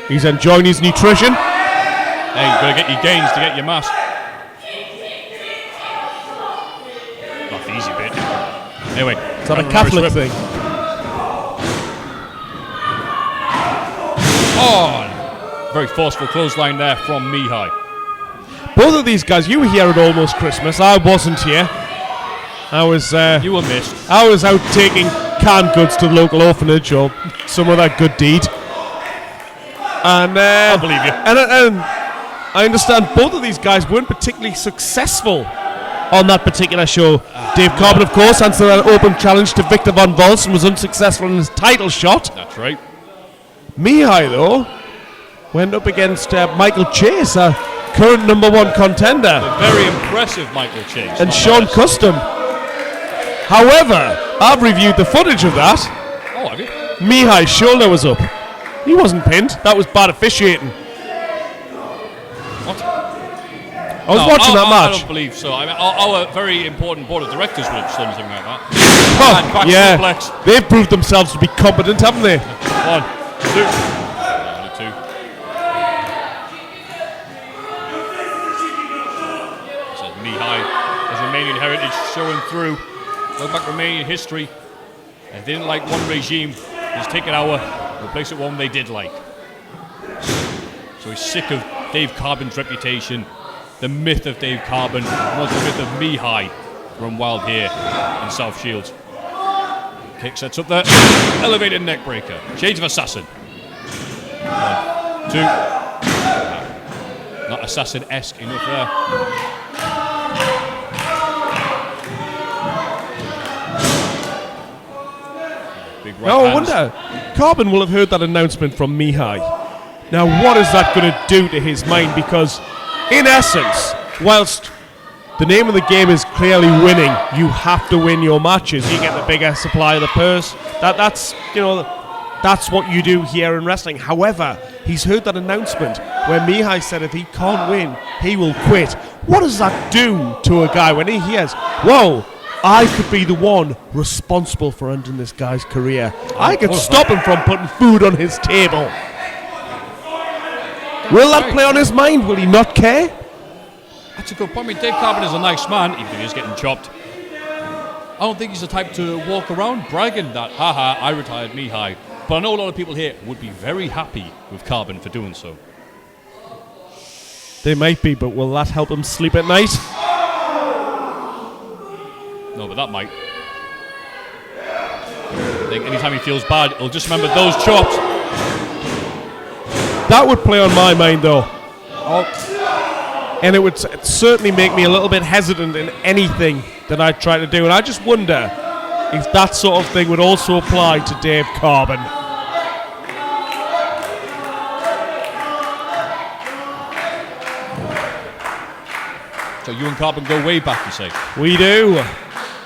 He's enjoying his nutrition? Hey, you've got to get your gains to get your mass. Not the easy bit. Anyway. Is that a Catholic thing? Oh, very forceful clothesline there from Mihai. Both of these guys, you were here at almost Christmas. I wasn't here. I was. You were missed. I was out taking canned goods to the local orphanage or some other good deed. And I believe you. And I understand both of these guys weren't particularly successful on that particular show. Dave Carbon, of course, answered an open challenge to Victor Von Valtz and was unsuccessful in his title shot. That's right. Mihai, though, went up against Michael Chase, a current number 1 contender. The very impressive Michael Chase. And Sean Custom. However, I've reviewed the footage of that. Oh, have you? Mihai's shoulder was up. He wasn't pinned. That was bad officiating. What? I was watching that match. I don't believe so. I mean, our very important board of directors would have done something like that. Oh, yeah. Suplex. They've proved themselves to be competent, haven't they? 1, 2. Only 2. So Mihai, his Romanian heritage showing through. Look back Romanian history. If they didn't like one regime, he's taken our, replace it with one they did like. So he's sick of Dave Carbon's reputation. The myth of Dave Carbon, not the myth of Mihai, run wild here in South Shields. Kick sets up there. Elevated neck breaker. Shades of Assassin. 1, 2. Not assassin-esque enough there. Big right No, I hands. wonder. Carbon will have heard that announcement from Mihai. Now, what is that going to do to his mind? Because, in essence, whilst the name of the game is clearly winning, you have to win your matches. You get the bigger supply of the purse. That's what you do here in wrestling. However, he's heard that announcement where Mihai said if he can't win, he will quit. What does that do to a guy when he hears, whoa, I could be the one responsible for ending this guy's career. I could stop him from putting food on his table. Will that play on his mind? Will he not care? That's a good point. I mean, Dave Carbon is a nice man, even if he's getting chopped. I don't think he's the type to walk around bragging that, haha, I retired Mihai. But I know a lot of people here would be very happy with Carbon for doing so. They might be, but will that help him sleep at night? No, but that might. I think anytime he feels bad, he'll just remember those chops. That would play on my mind, though. And it would certainly make me a little bit hesitant in anything that I try to do. And I just wonder if that sort of thing would also apply to Dave Carbon. So you and Carbon go way back, you say? We do.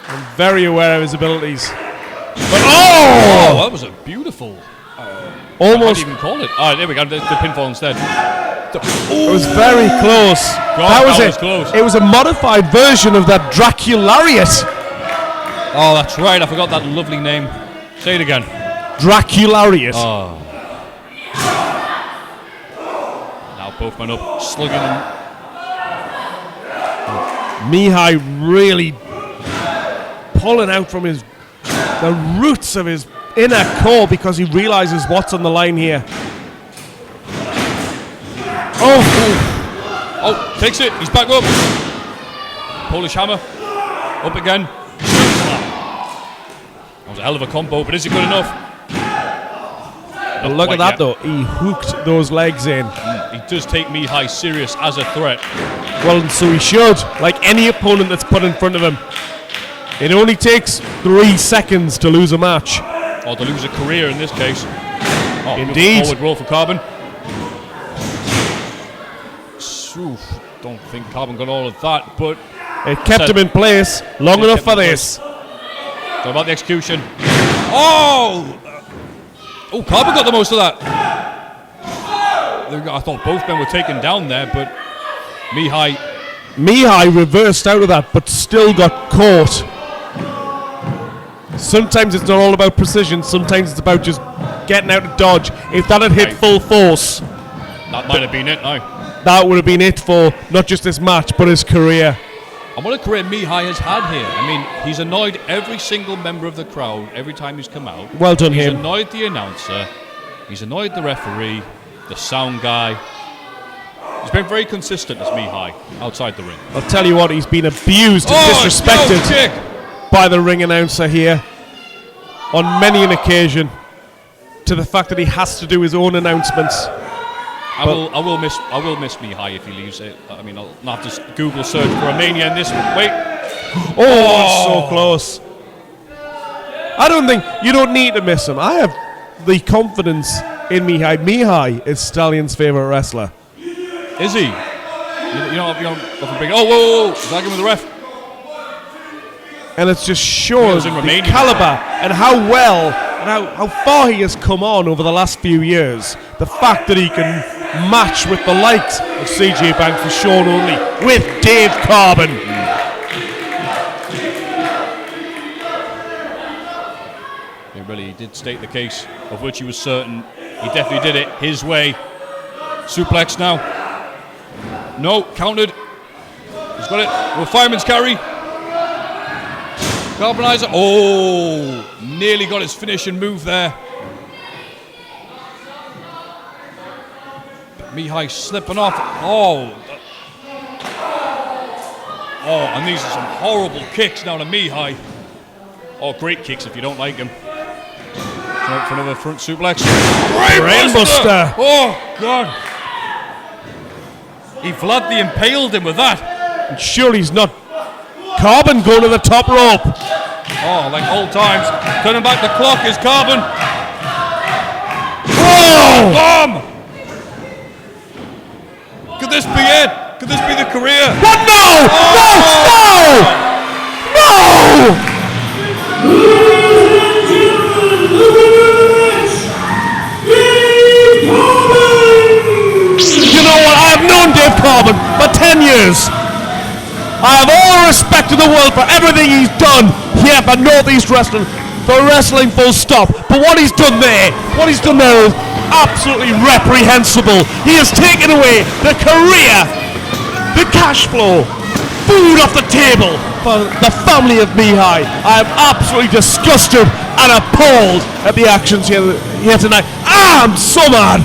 I'm very aware of his abilities. But Oh, that was a beautiful... almost. What do you even call it? Oh, there we go, the pinfall instead. It was very close. That was it. Close. It was a modified version of that Draculariat. Oh, that's right, I forgot that lovely name. Say it again. Draculariat. Oh. Now both men up, slugging them. Mihai really pulling out from the roots of his inner core because he realizes what's on the line here. Oh, takes it. He's back up. Polish hammer. Up again. That was a hell of a combo, but is it good enough? But look at that, though. He hooked those legs in. He does take Mihai serious as a threat. Well, and so he should. Like any opponent that's put in front of him. It only takes 3 seconds to lose a match. Or to lose a career in this case. Oh, indeed. Forward roll for Carbon. Oof, don't think Carbon got all of that, but it kept him in place long enough for this. So about the execution. Oh, Carbon got the most of that. I thought both men were taken down there, but Mihai reversed out of that, but still got caught. Sometimes it's not all about precision. Sometimes it's about just getting out of dodge. If that had hit full force, that might have been it. No. That would have been it for not just this match, but his career. And what a career Mihai has had here. I mean, he's annoyed every single member of the crowd every time he's come out. Well done, He's him. annoyed the announcer. He's annoyed the referee, the sound guy. He's been very consistent as Mihai outside the ring. I'll tell you what, he's been abused and disrespected by the ring announcer here on many an occasion, to the fact that he has to do his own announcements. I will miss Mihai if he leaves it. I mean, I'll have to Google search for a Mania in this one. Wait. Oh, so close. I don't think you don't need to miss him. I have the confidence in Mihai. Mihai is Stallion's favorite wrestler. Is he? You know, big. Oh, whoa! Is that with the ref? And it just shows the caliber and how well and how far he has come on over the last few years. The fact that he can match with the likes of CJ Bank for Sean Only with Dave Carbon. He really did state the case of which he was certain. He definitely did it his way. Suplex now. No, countered. He's got it. Well, fireman's carry. Carbonizer. Oh, nearly got his finishing move there. Mihai slipping off. Oh, and these are some horrible kicks now to Mihai. Oh, great kicks if you don't like him. For another front suplex. Brainbuster. Oh, God. He Vlad the impaled him with that. And surely he's not. Carbon going to the top rope. Oh, like old times. Turning back the clock is Carbon. Whoa! Bomb! Could this be it? Could this be the career? What? No! Oh! No! You know what? I have known Dave Carbon for 10 years. I have all the respect in the world for everything he's done here for Northeast Wrestling, for wrestling full stop. But what he's done there is absolutely reprehensible. He has taken away the career, the cash flow, food off the table for the family of Mihai. I am absolutely disgusted and appalled at the actions here tonight. I'm so mad.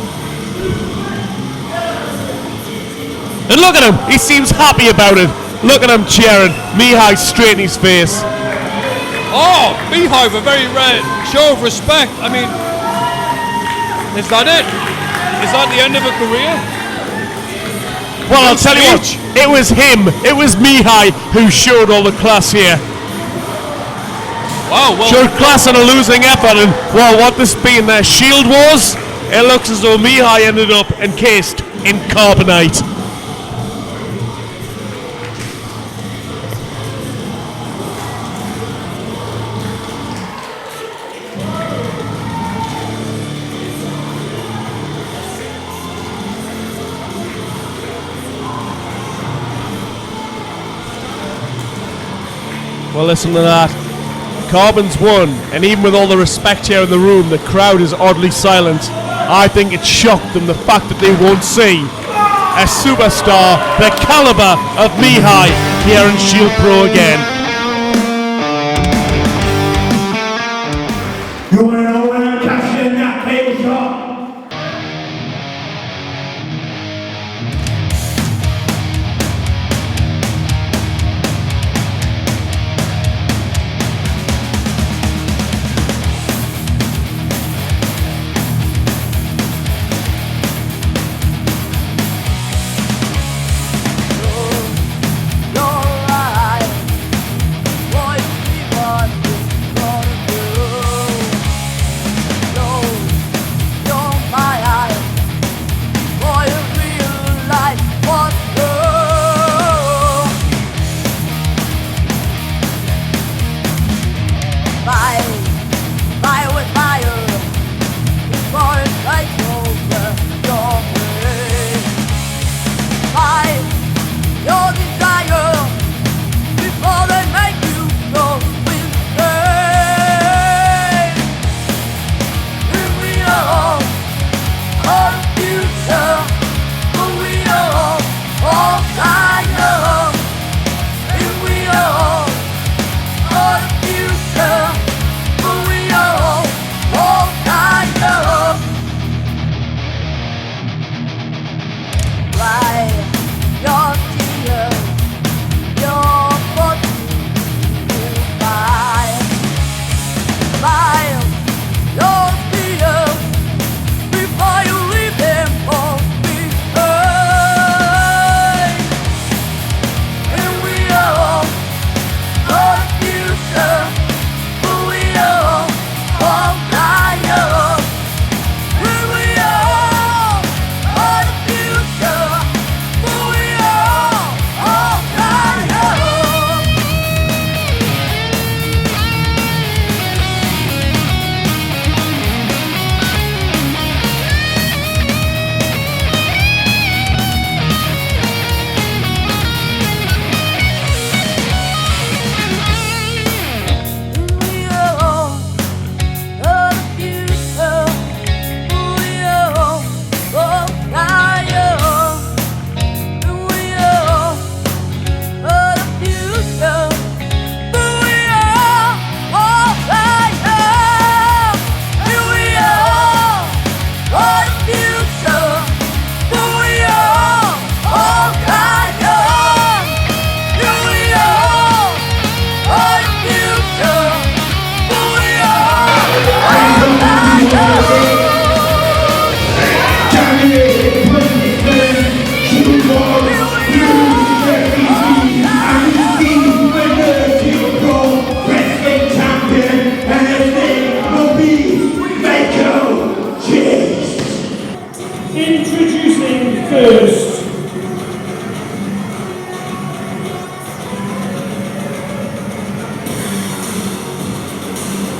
And look at him, he seems happy about it. Look at him cheering. Mihai straight in his face. Oh, Mihai, a very rare show of respect. I mean, is that it? Is that the end of a career? Well, I'll tell you what, it was him, it was Mihai who showed all the class here. Wow, well, Showed class on a losing effort, and well, what this being their shield was, it looks as though Mihai ended up encased in carbonite. Well, listen to that. Carbon's won, and even with all the respect here in the room, the crowd is oddly silent. I think it shocked them, the fact that they won't see a superstar the caliber of Mihai here in Shield Pro again. You want to know when I'm catching that cable shot?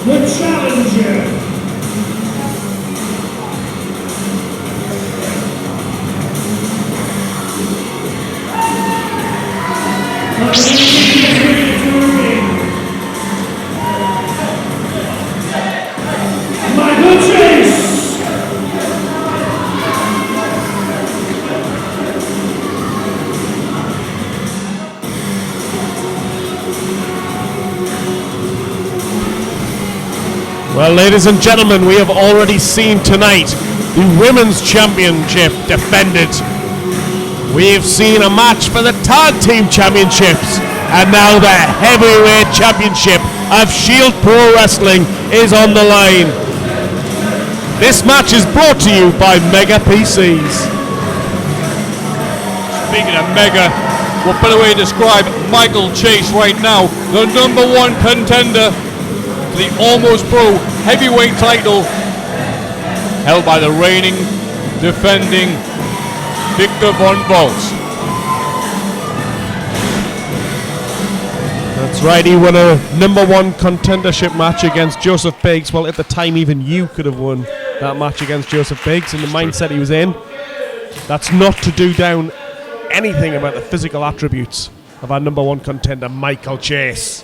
the challenger. Michael Chase. Well, ladies and gentlemen, we have already seen tonight the Women's Championship defended. We have seen a match for the Tag Team Championships, and now the Heavyweight Championship of Shield Pro Wrestling is on the line. This match is brought to you by Mega PCs. Speaking of Mega, what better way to describe Michael Chase right now, the #1 contender to the Almost Pro Heavyweight title, held by the reigning, defending Victor von Valtz. That's right, he won a #1 contendership match against Joseph Biggs. Well, at the time, even you could have won that match against Joseph Biggs in the mindset he was in. That's not to do down anything about the physical attributes of our #1 contender, Michael Chase.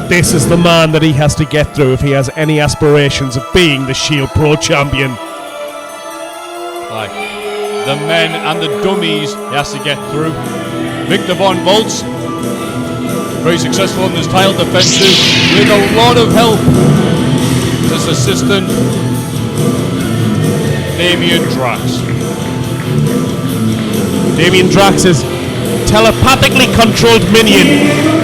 This is the man that he has to get through if he has any aspirations of being the Shield Pro Champion. Like the men and the dummies he has to get through. Victor von Valtz, very successful in his title defenses with a lot of help. His assistant, Damien Drax. Damien Drax is telepathically controlled minion.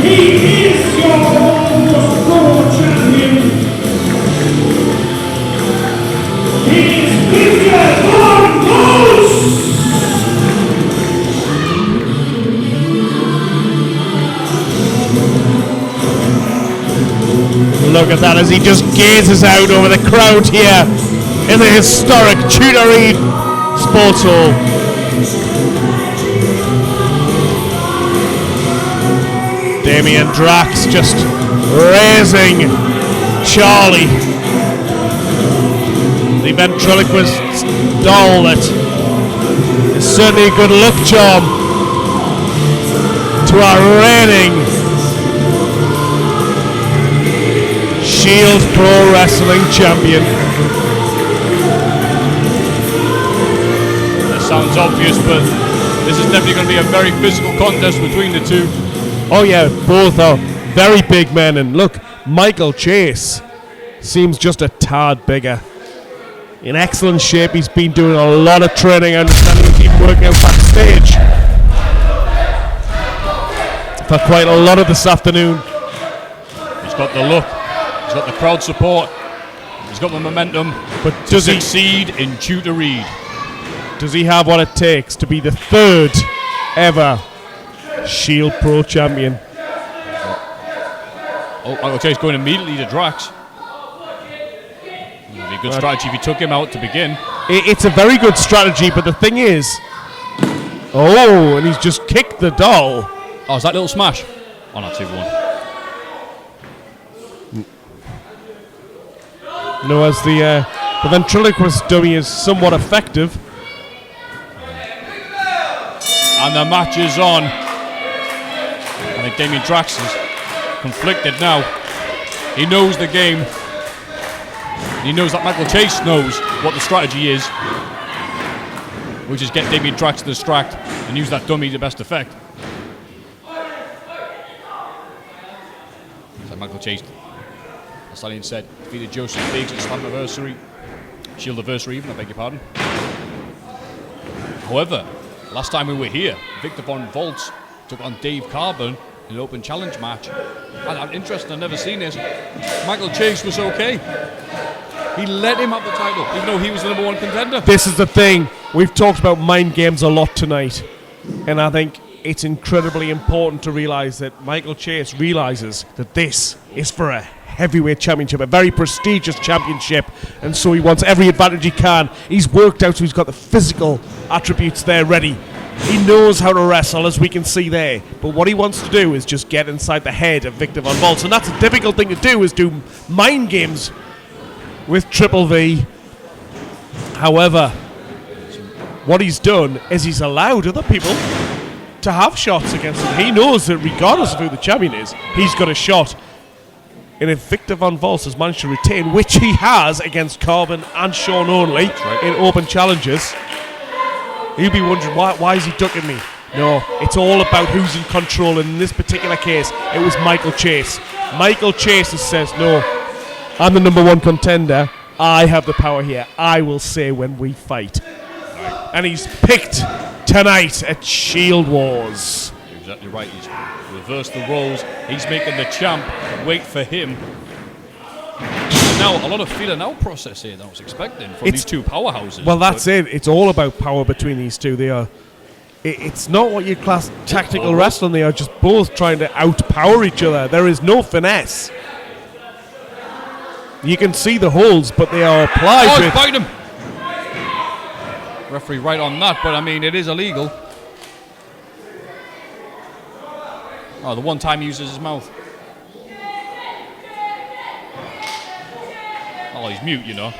He is your Almost Pro Champion. He is Victor von Valtz. Look at that as he just gazes out over the crowd here in the historic Tudor Reed Sports Hall. Damien Drax just raising Charlie, the ventriloquist doll that is certainly a good look charm to our reigning Shield Pro Wrestling Champion. That sounds obvious, but this is definitely going to be a very physical contest between the two. Oh yeah, both are very big men, and look, Michael Chase seems just a tad bigger. In excellent shape, he's been doing a lot of training. I understand he's been working out backstage for quite a lot of this afternoon. He's got the look, he's got the crowd support, he's got the momentum, But to does he succeed in Tudor Reed. have what it takes to be the third ever Shield Pro Champion? Oh, okay, he's going immediately to Drax. It'd be a good strategy if he took him out to begin. It's a very good strategy, but the thing is, and he's just kicked the doll. Oh, is that little smash? Oh, not 2-1. No, as the ventriloquist dummy is somewhat effective. And the match is on. I think Damien Drax is conflicted now. He knows the game. He knows that Michael Chase knows what the strategy is, which is get Damien Drax to distract and use that dummy to the best effect. So Michael Chase, as Stallion said, defeated Joseph Biggs at Slammiversary, Shieldiversary even, I beg your pardon. However, last time we were here, Victor von Valtz took on Dave Carbon in an open challenge match. And I'm interested, I've never seen this. Michael Chase was okay. He let him have the title, even though he was the #1 contender. This is the thing. We've talked about mind games a lot tonight. And I think it's incredibly important to realize that Michael Chase realizes that this is for a heavyweight championship, a very prestigious championship. And so he wants every advantage he can. He's worked out, so he's got the physical attributes there ready. He knows how to wrestle, as we can see there. But what he wants to do is just get inside the head of Victor von Valtz. And that's a difficult thing to do, is do mind games with Triple V. However, what he's done is he's allowed other people to have shots against him. He knows that regardless of who the champion is, he's got a shot. And if Victor Von Valtz has managed to retain, which he has against Carbon and Sean only in open challenges, you'll be wondering, why is he ducking me? No, it's all about who's in control. And in this particular case, it was Michael Chase. Michael Chase says, no, I'm the number one contender. I have the power here. I will say when we fight. And he's picked tonight at Shield Wars. You're exactly right. He's reversed the roles. He's making the champ wait for him. Now, a lot of feeling out process here that I was expecting from these two powerhouses. Well, that's it. It's all about power between these two. They are. It's not what you class tactical wrestling. They are just both trying to outpower each other. There is no finesse. You can see the holes, but they are applied with... Bite him! Referee right on that, but I mean, it is illegal. Oh, the one time he uses his mouth. Oh, he's mute, you know.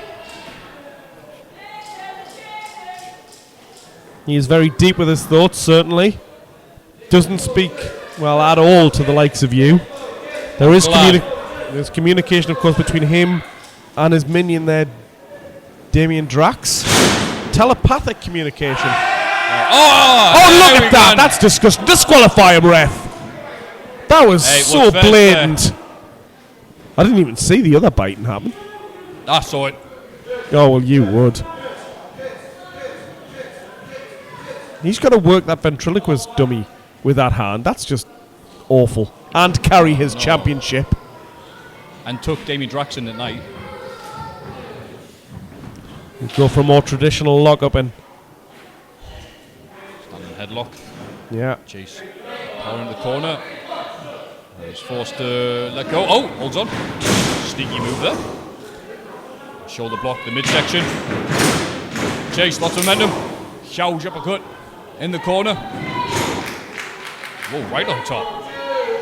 He is very deep with his thoughts, certainly. Doesn't speak, well, at all to the likes of you. There is there's communication, of course, between him and his minion there, Damien Drax. Telepathic communication. Oh, look at that! That's disgusting. Disqualify him, ref. That was so blatant. I didn't even see the other biting happen. I saw it. Oh, well, you would. He's got to work that ventriloquist dummy with that hand. That's just awful. And carry his championship. And took Damien Drax in at night. We go for a more traditional lock-up and... Standing headlock. Yeah. Chase. Power in the corner. He's forced to let go. Oh, holds on. Sneaky move there. Shoulder block, the midsection. Chase, lots of momentum. Huge uppercut in the corner. Whoa, right on top.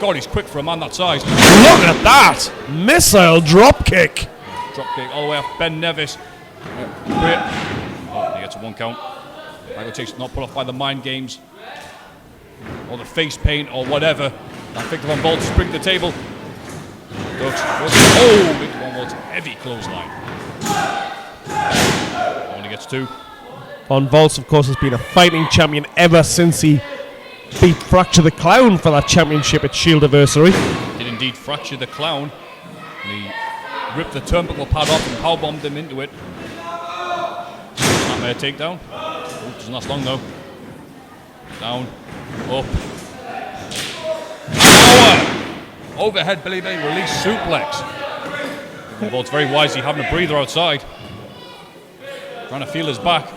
God, he's quick for a man that size. Look at that! Missile drop kick. Drop kick all the way off Ben Nevis. Great. Oh, he gets a 1 count. Michael Chase not put off by the mind games or the face paint or whatever. Now Victor Von Valtz spring the table. Ducks. Oh, Victor Von Valtz, heavy clothesline. Only gets 2. Von Valtz, of course, has been a fighting champion ever since he beat Fracture the Clown for that championship at Shieldiversary. Did indeed fracture the Clown. And he ripped the turnbuckle pad off and powerbombed him into it. Nightmare takedown. Oh, doesn't last long though. Down. Up. Power! Overhead belly release suplex. Well, it's very wisely having a breather outside. Trying to feel his back.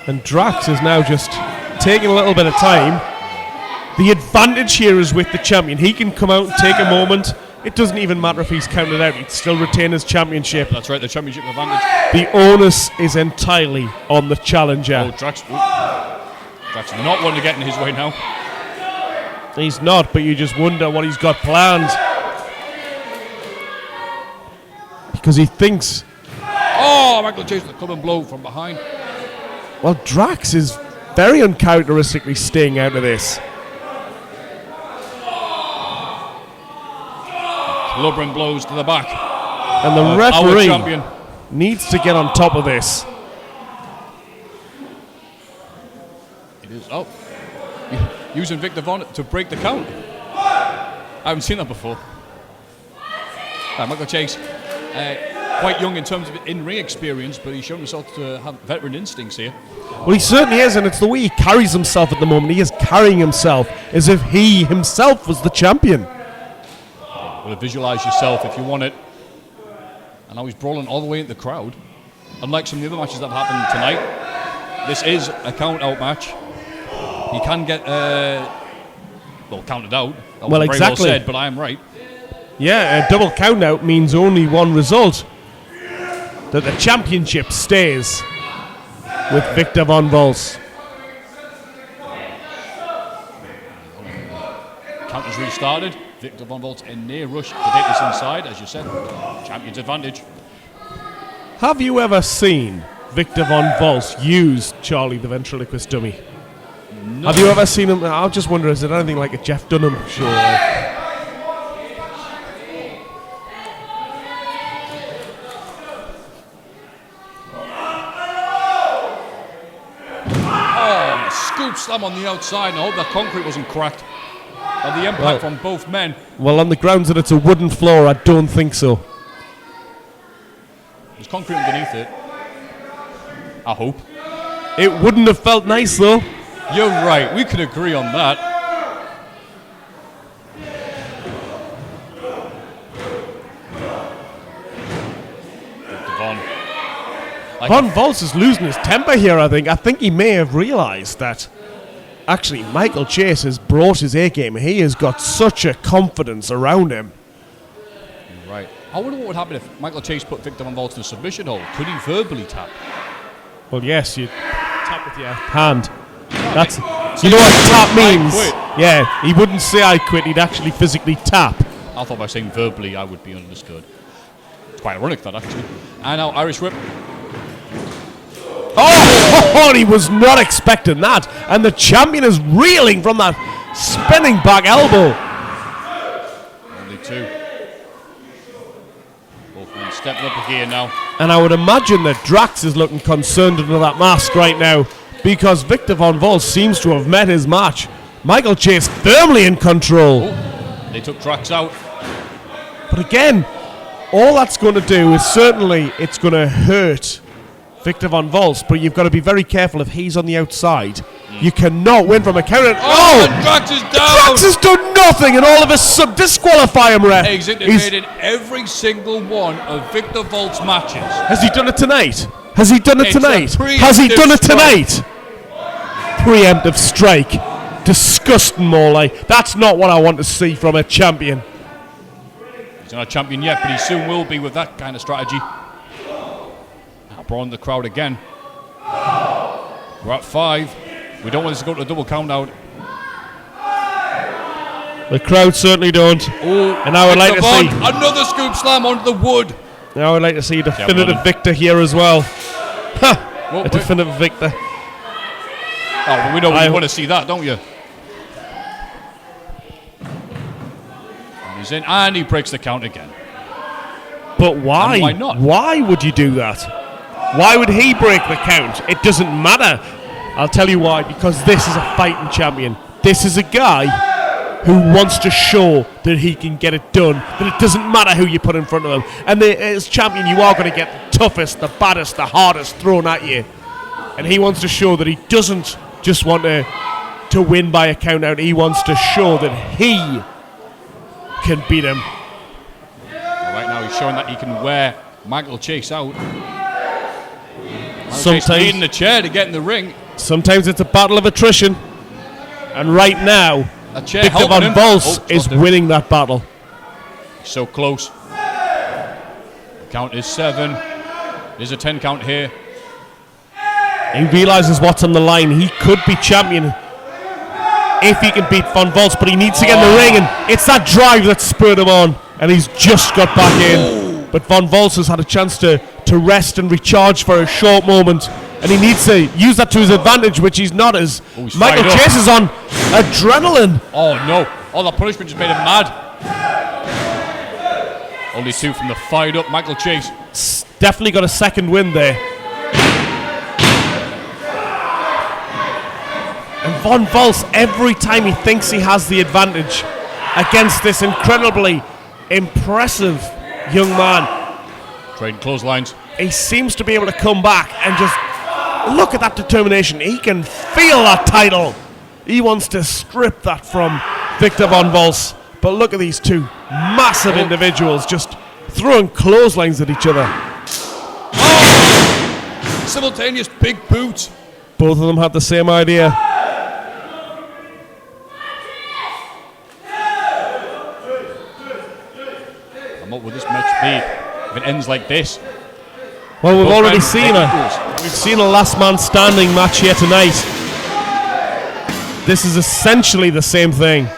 And Drax is now just taking a little bit of time. The advantage here is with the champion. He can come out and take a moment. It doesn't even matter if he's counted out. He'd still retain his championship. That's right, the championship advantage. The onus is entirely on the challenger. Oh, Drax is not wanting to get in his way now. He's not, but you just wonder what he's got planned. Because he thinks... Oh, Michael Chase with the club and blow from behind. Well, Drax is very uncharacteristically staying out of this. Club and blows to the back. And the referee needs to get on top of this. It is up. Using Victor Von to break the count. I haven't seen that before. Michael Chase, quite young in terms of in-ring experience, but he's shown himself to have veteran instincts here. Well, he certainly is, and it's the way he carries himself at the moment. He is carrying himself as if he himself was the champion. Well, visualize yourself if you want it. And now he's brawling all the way into the crowd. Unlike some of the other matches that have happened tonight, this is a count-out match. He can get, counted out. That was very well said, but I am right. Yeah, a double count-out means only one result. That the championship stays with Victor Von Valtz. Count has restarted. Victor Von Valtz in near rush to take this inside, as you said. Champion's advantage. Have you ever seen Victor Von Valtz use Charlie the ventriloquist dummy? No. Have you ever seen him? I just wonder, is it anything like a Jeff Dunham show? Scoop slam on the outside. I hope the concrete wasn't cracked by the impact from both men. Well, on the grounds that it's a wooden floor, I don't think so. There's concrete underneath it. I hope. It wouldn't have felt nice, though. You're right. We can agree on that. Von Valtz is losing his temper here, I think. I think he may have realised that actually Michael Chase has brought his A-game. He has got such a confidence around him. Right. I wonder what would happen if Michael Chase put Victor Von Valtz in a submission hold. Could he verbally tap? Well, yes, you tap with your hand. That's, you know what tap means? Yeah, he wouldn't say I quit, he'd actually physically tap. I thought by saying verbally I would be understood. It's quite ironic that, actually. And now Irish whip. Oh, he was not expecting that. And the champion is reeling from that spinning back elbow. Only two. Both men stepping up here now. And I would imagine that Drax is looking concerned under that mask right now because Victor Von Valtz seems to have met his match. Michael Chase firmly in control. Oh, they took Drax out. But again, all that's going to do is certainly it's going to hurt Victor Von Valtz, but you've got to be very careful if he's on the outside. You cannot win from a counter. Oh, and Drax is down! Drax has done nothing, and all of a sudden disqualify him, ref. He's interfered in every single one of Victor Valtz's matches. Has he done it tonight? Has he done it It's tonight? a Has he done it preemptive tonight? Preemptive strike. Disgusting, Morley. That's not what I want to see from a champion. He's not a champion yet, but he soon will be with that kind of strategy. Brought in the crowd again. We're at 5. We don't want this to go to a double count out. The crowd certainly don't. Ooh, and I would like to see another scoop slam onto the wood. Now I would like to see a definitive victor here as well. A definitive victor. Oh, well, we know you want to see that, don't you? And he's in, and he breaks the count again. But why? And why not? Why would you do that? Why would he break the count? It doesn't matter. I'll tell you why. Because this is a fighting champion. This is a guy who wants to show that he can get it done. That it doesn't matter who you put in front of him. And as champion, you are going to get the toughest, the baddest, the hardest thrown at you. And he wants to show that he doesn't just want to win by a count out. He wants to show that he can beat him. Right now he's showing that he can wear Michael Chase out. Sometimes leading the chair to get in the ring. Sometimes it's a battle of attrition. And right now, Victor Von Valtz is winning that battle. So close. Count is 7. There's a 10 count here. He realises what's on the line. He could be champion if he can beat Von Valtz, but he needs to get in the ring, and it's that drive that spurred him on, and he's just got back in. But Von Valtz has had a chance to rest and recharge for a short moment, and he needs to use that to his advantage, which he's not, as Michael Chase is on adrenaline. Oh no, all that punishment just made him mad. Only 2 from the fired up Michael Chase. Definitely got a second win there. And Von Valtz, every time he thinks he has the advantage against this incredibly impressive young man, trading clotheslines, he seems to be able to come back and just look at that determination. He can feel that title. He wants to strip that from Victor Von Valtz. But look at these two massive individuals just throwing clotheslines at each other. Oh! Simultaneous big boots. Both of them had the same idea. What would this match be if it ends like this? Well, we've already seen a last man standing match here tonight. This is essentially the same thing.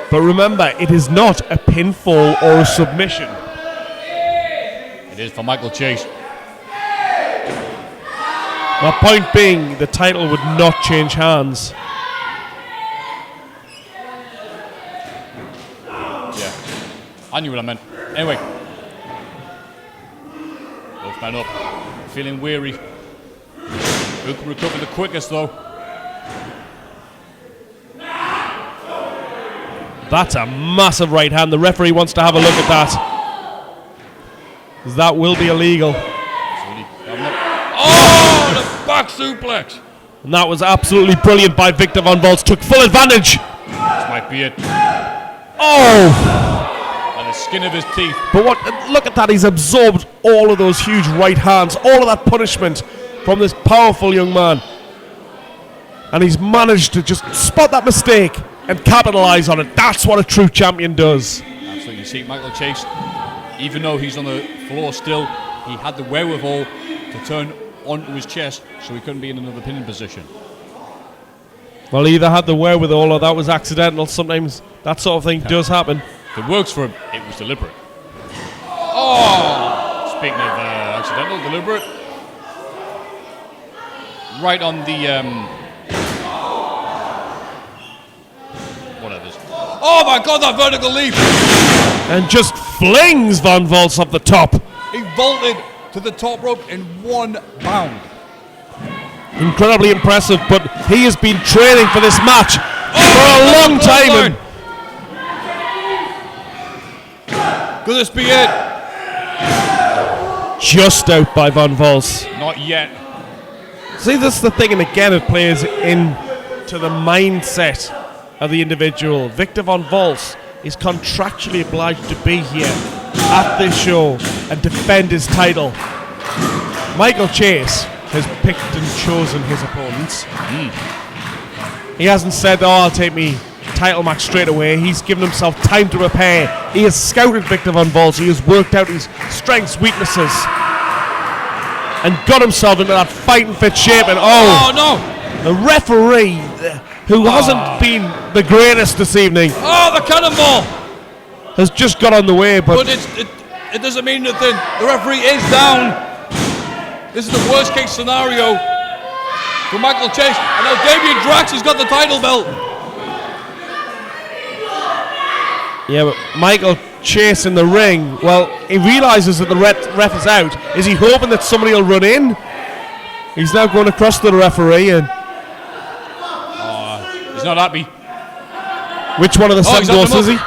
But remember, it is not a pinfall or a submission. It is for Michael Chase. My point being, the title would not change hands. Yeah, I knew what I meant. Anyway, both men up, feeling weary. Who can recover the quickest, though? That's a massive right hand. The referee wants to have a look at that. 'Cause that will be illegal. Oh, the back suplex! And that was absolutely brilliant by Victor Von Valtz. Took full advantage. This might be it. Oh! And the skin of his teeth. But look at that. He's absorbed all of those huge right hands, all of that punishment from this powerful young man. And he's managed to just spot that mistake and capitalize on it. That's what a true champion does. Absolutely. You see Michael Chase, even though he's on the floor still, he had the wherewithal to turn onto his chest so he couldn't be in another pinning position. Well, he either had the wherewithal or that was accidental. Sometimes that sort of thing does happen. If it works for him, it was deliberate. Oh! Speaking of accidental, deliberate. Right on the... whatever. Oh my God, that vertical leap! And just flings Von Valtz off the top. He vaulted to the top rope in 1 bound. Incredibly impressive, but he has been training for this match for a long time. Could this be it? Just out by Von Valtz. Not yet. See, that's the thing, and again, it plays into the mindset of the individual. Victor Von Valtz is contractually obliged to be here at this show and defend his title. Michael Chase has picked and chosen his opponents. He hasn't said, oh, I'll take me title match straight away. He's given himself time to prepare. He has scouted Victor Von Valtz. He has worked out his strengths, weaknesses, and got himself into that fighting fit shape. And oh no! The referee, who hasn't been the greatest this evening, oh, the cannonball, has just got on the way. But it doesn't mean nothing. The referee is down. This is the worst case scenario for Michael Chase. And now Damien Drax has got the title belt. yeah, but Michael Chase in the ring, well, he realizes that the ref is out. Is he hoping that somebody will run in? He's now going across to the referee, and He's not happy. which one of the seven dwarfs is he?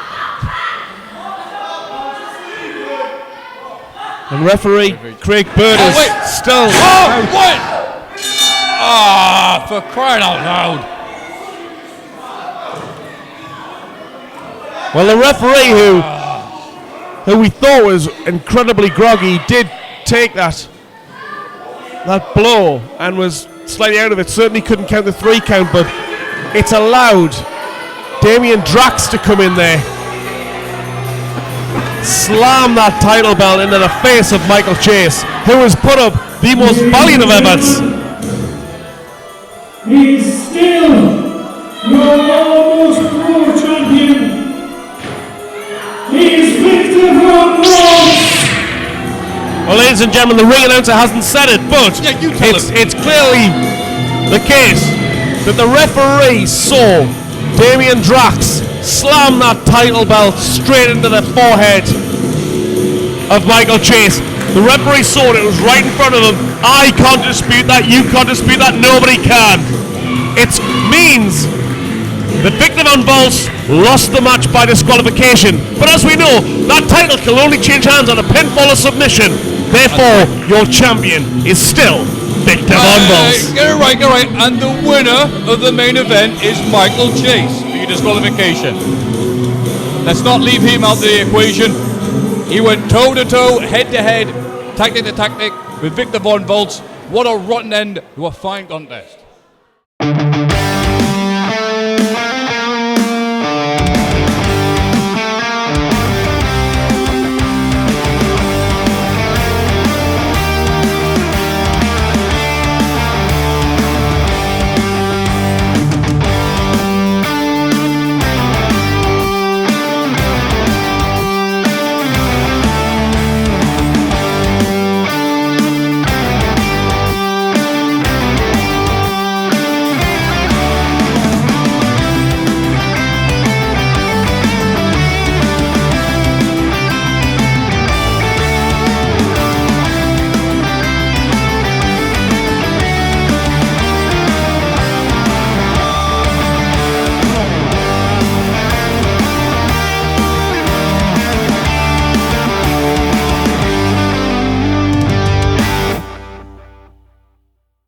And referee Craig Bird is still out. What? Ah, for crying out loud. Well, the referee who we thought was incredibly groggy did take that blow and was slightly out of it. Certainly couldn't count the 3 count, but it's allowed Damien Drax to come in there, slam that title belt into the face of Michael Chase, who has put up the most valiant of efforts. He's still your almost pro champion. He's Victor Von Valtz. Well, ladies and gentlemen, the ring announcer hasn't said it, but Yeah, you tell him. it's clearly the case that the referee saw Damien Drax slam that title belt straight into the forehead of Michael Chase. The referee saw it was right in front of him. I can't dispute that, you can't dispute that, nobody can. It means that Victor Von Valtz lost the match by disqualification. But as we know, that title can only change hands on a pinfall or submission. Therefore, your champion is still Victor Von Valtz. Get it right. And the winner of the main event is Michael Chase via disqualification. Let's not leave him out of the equation. He went toe-to-toe, head-to-head, tactic to tactic with Victor Von Valtz. What a rotten end to a fine contest.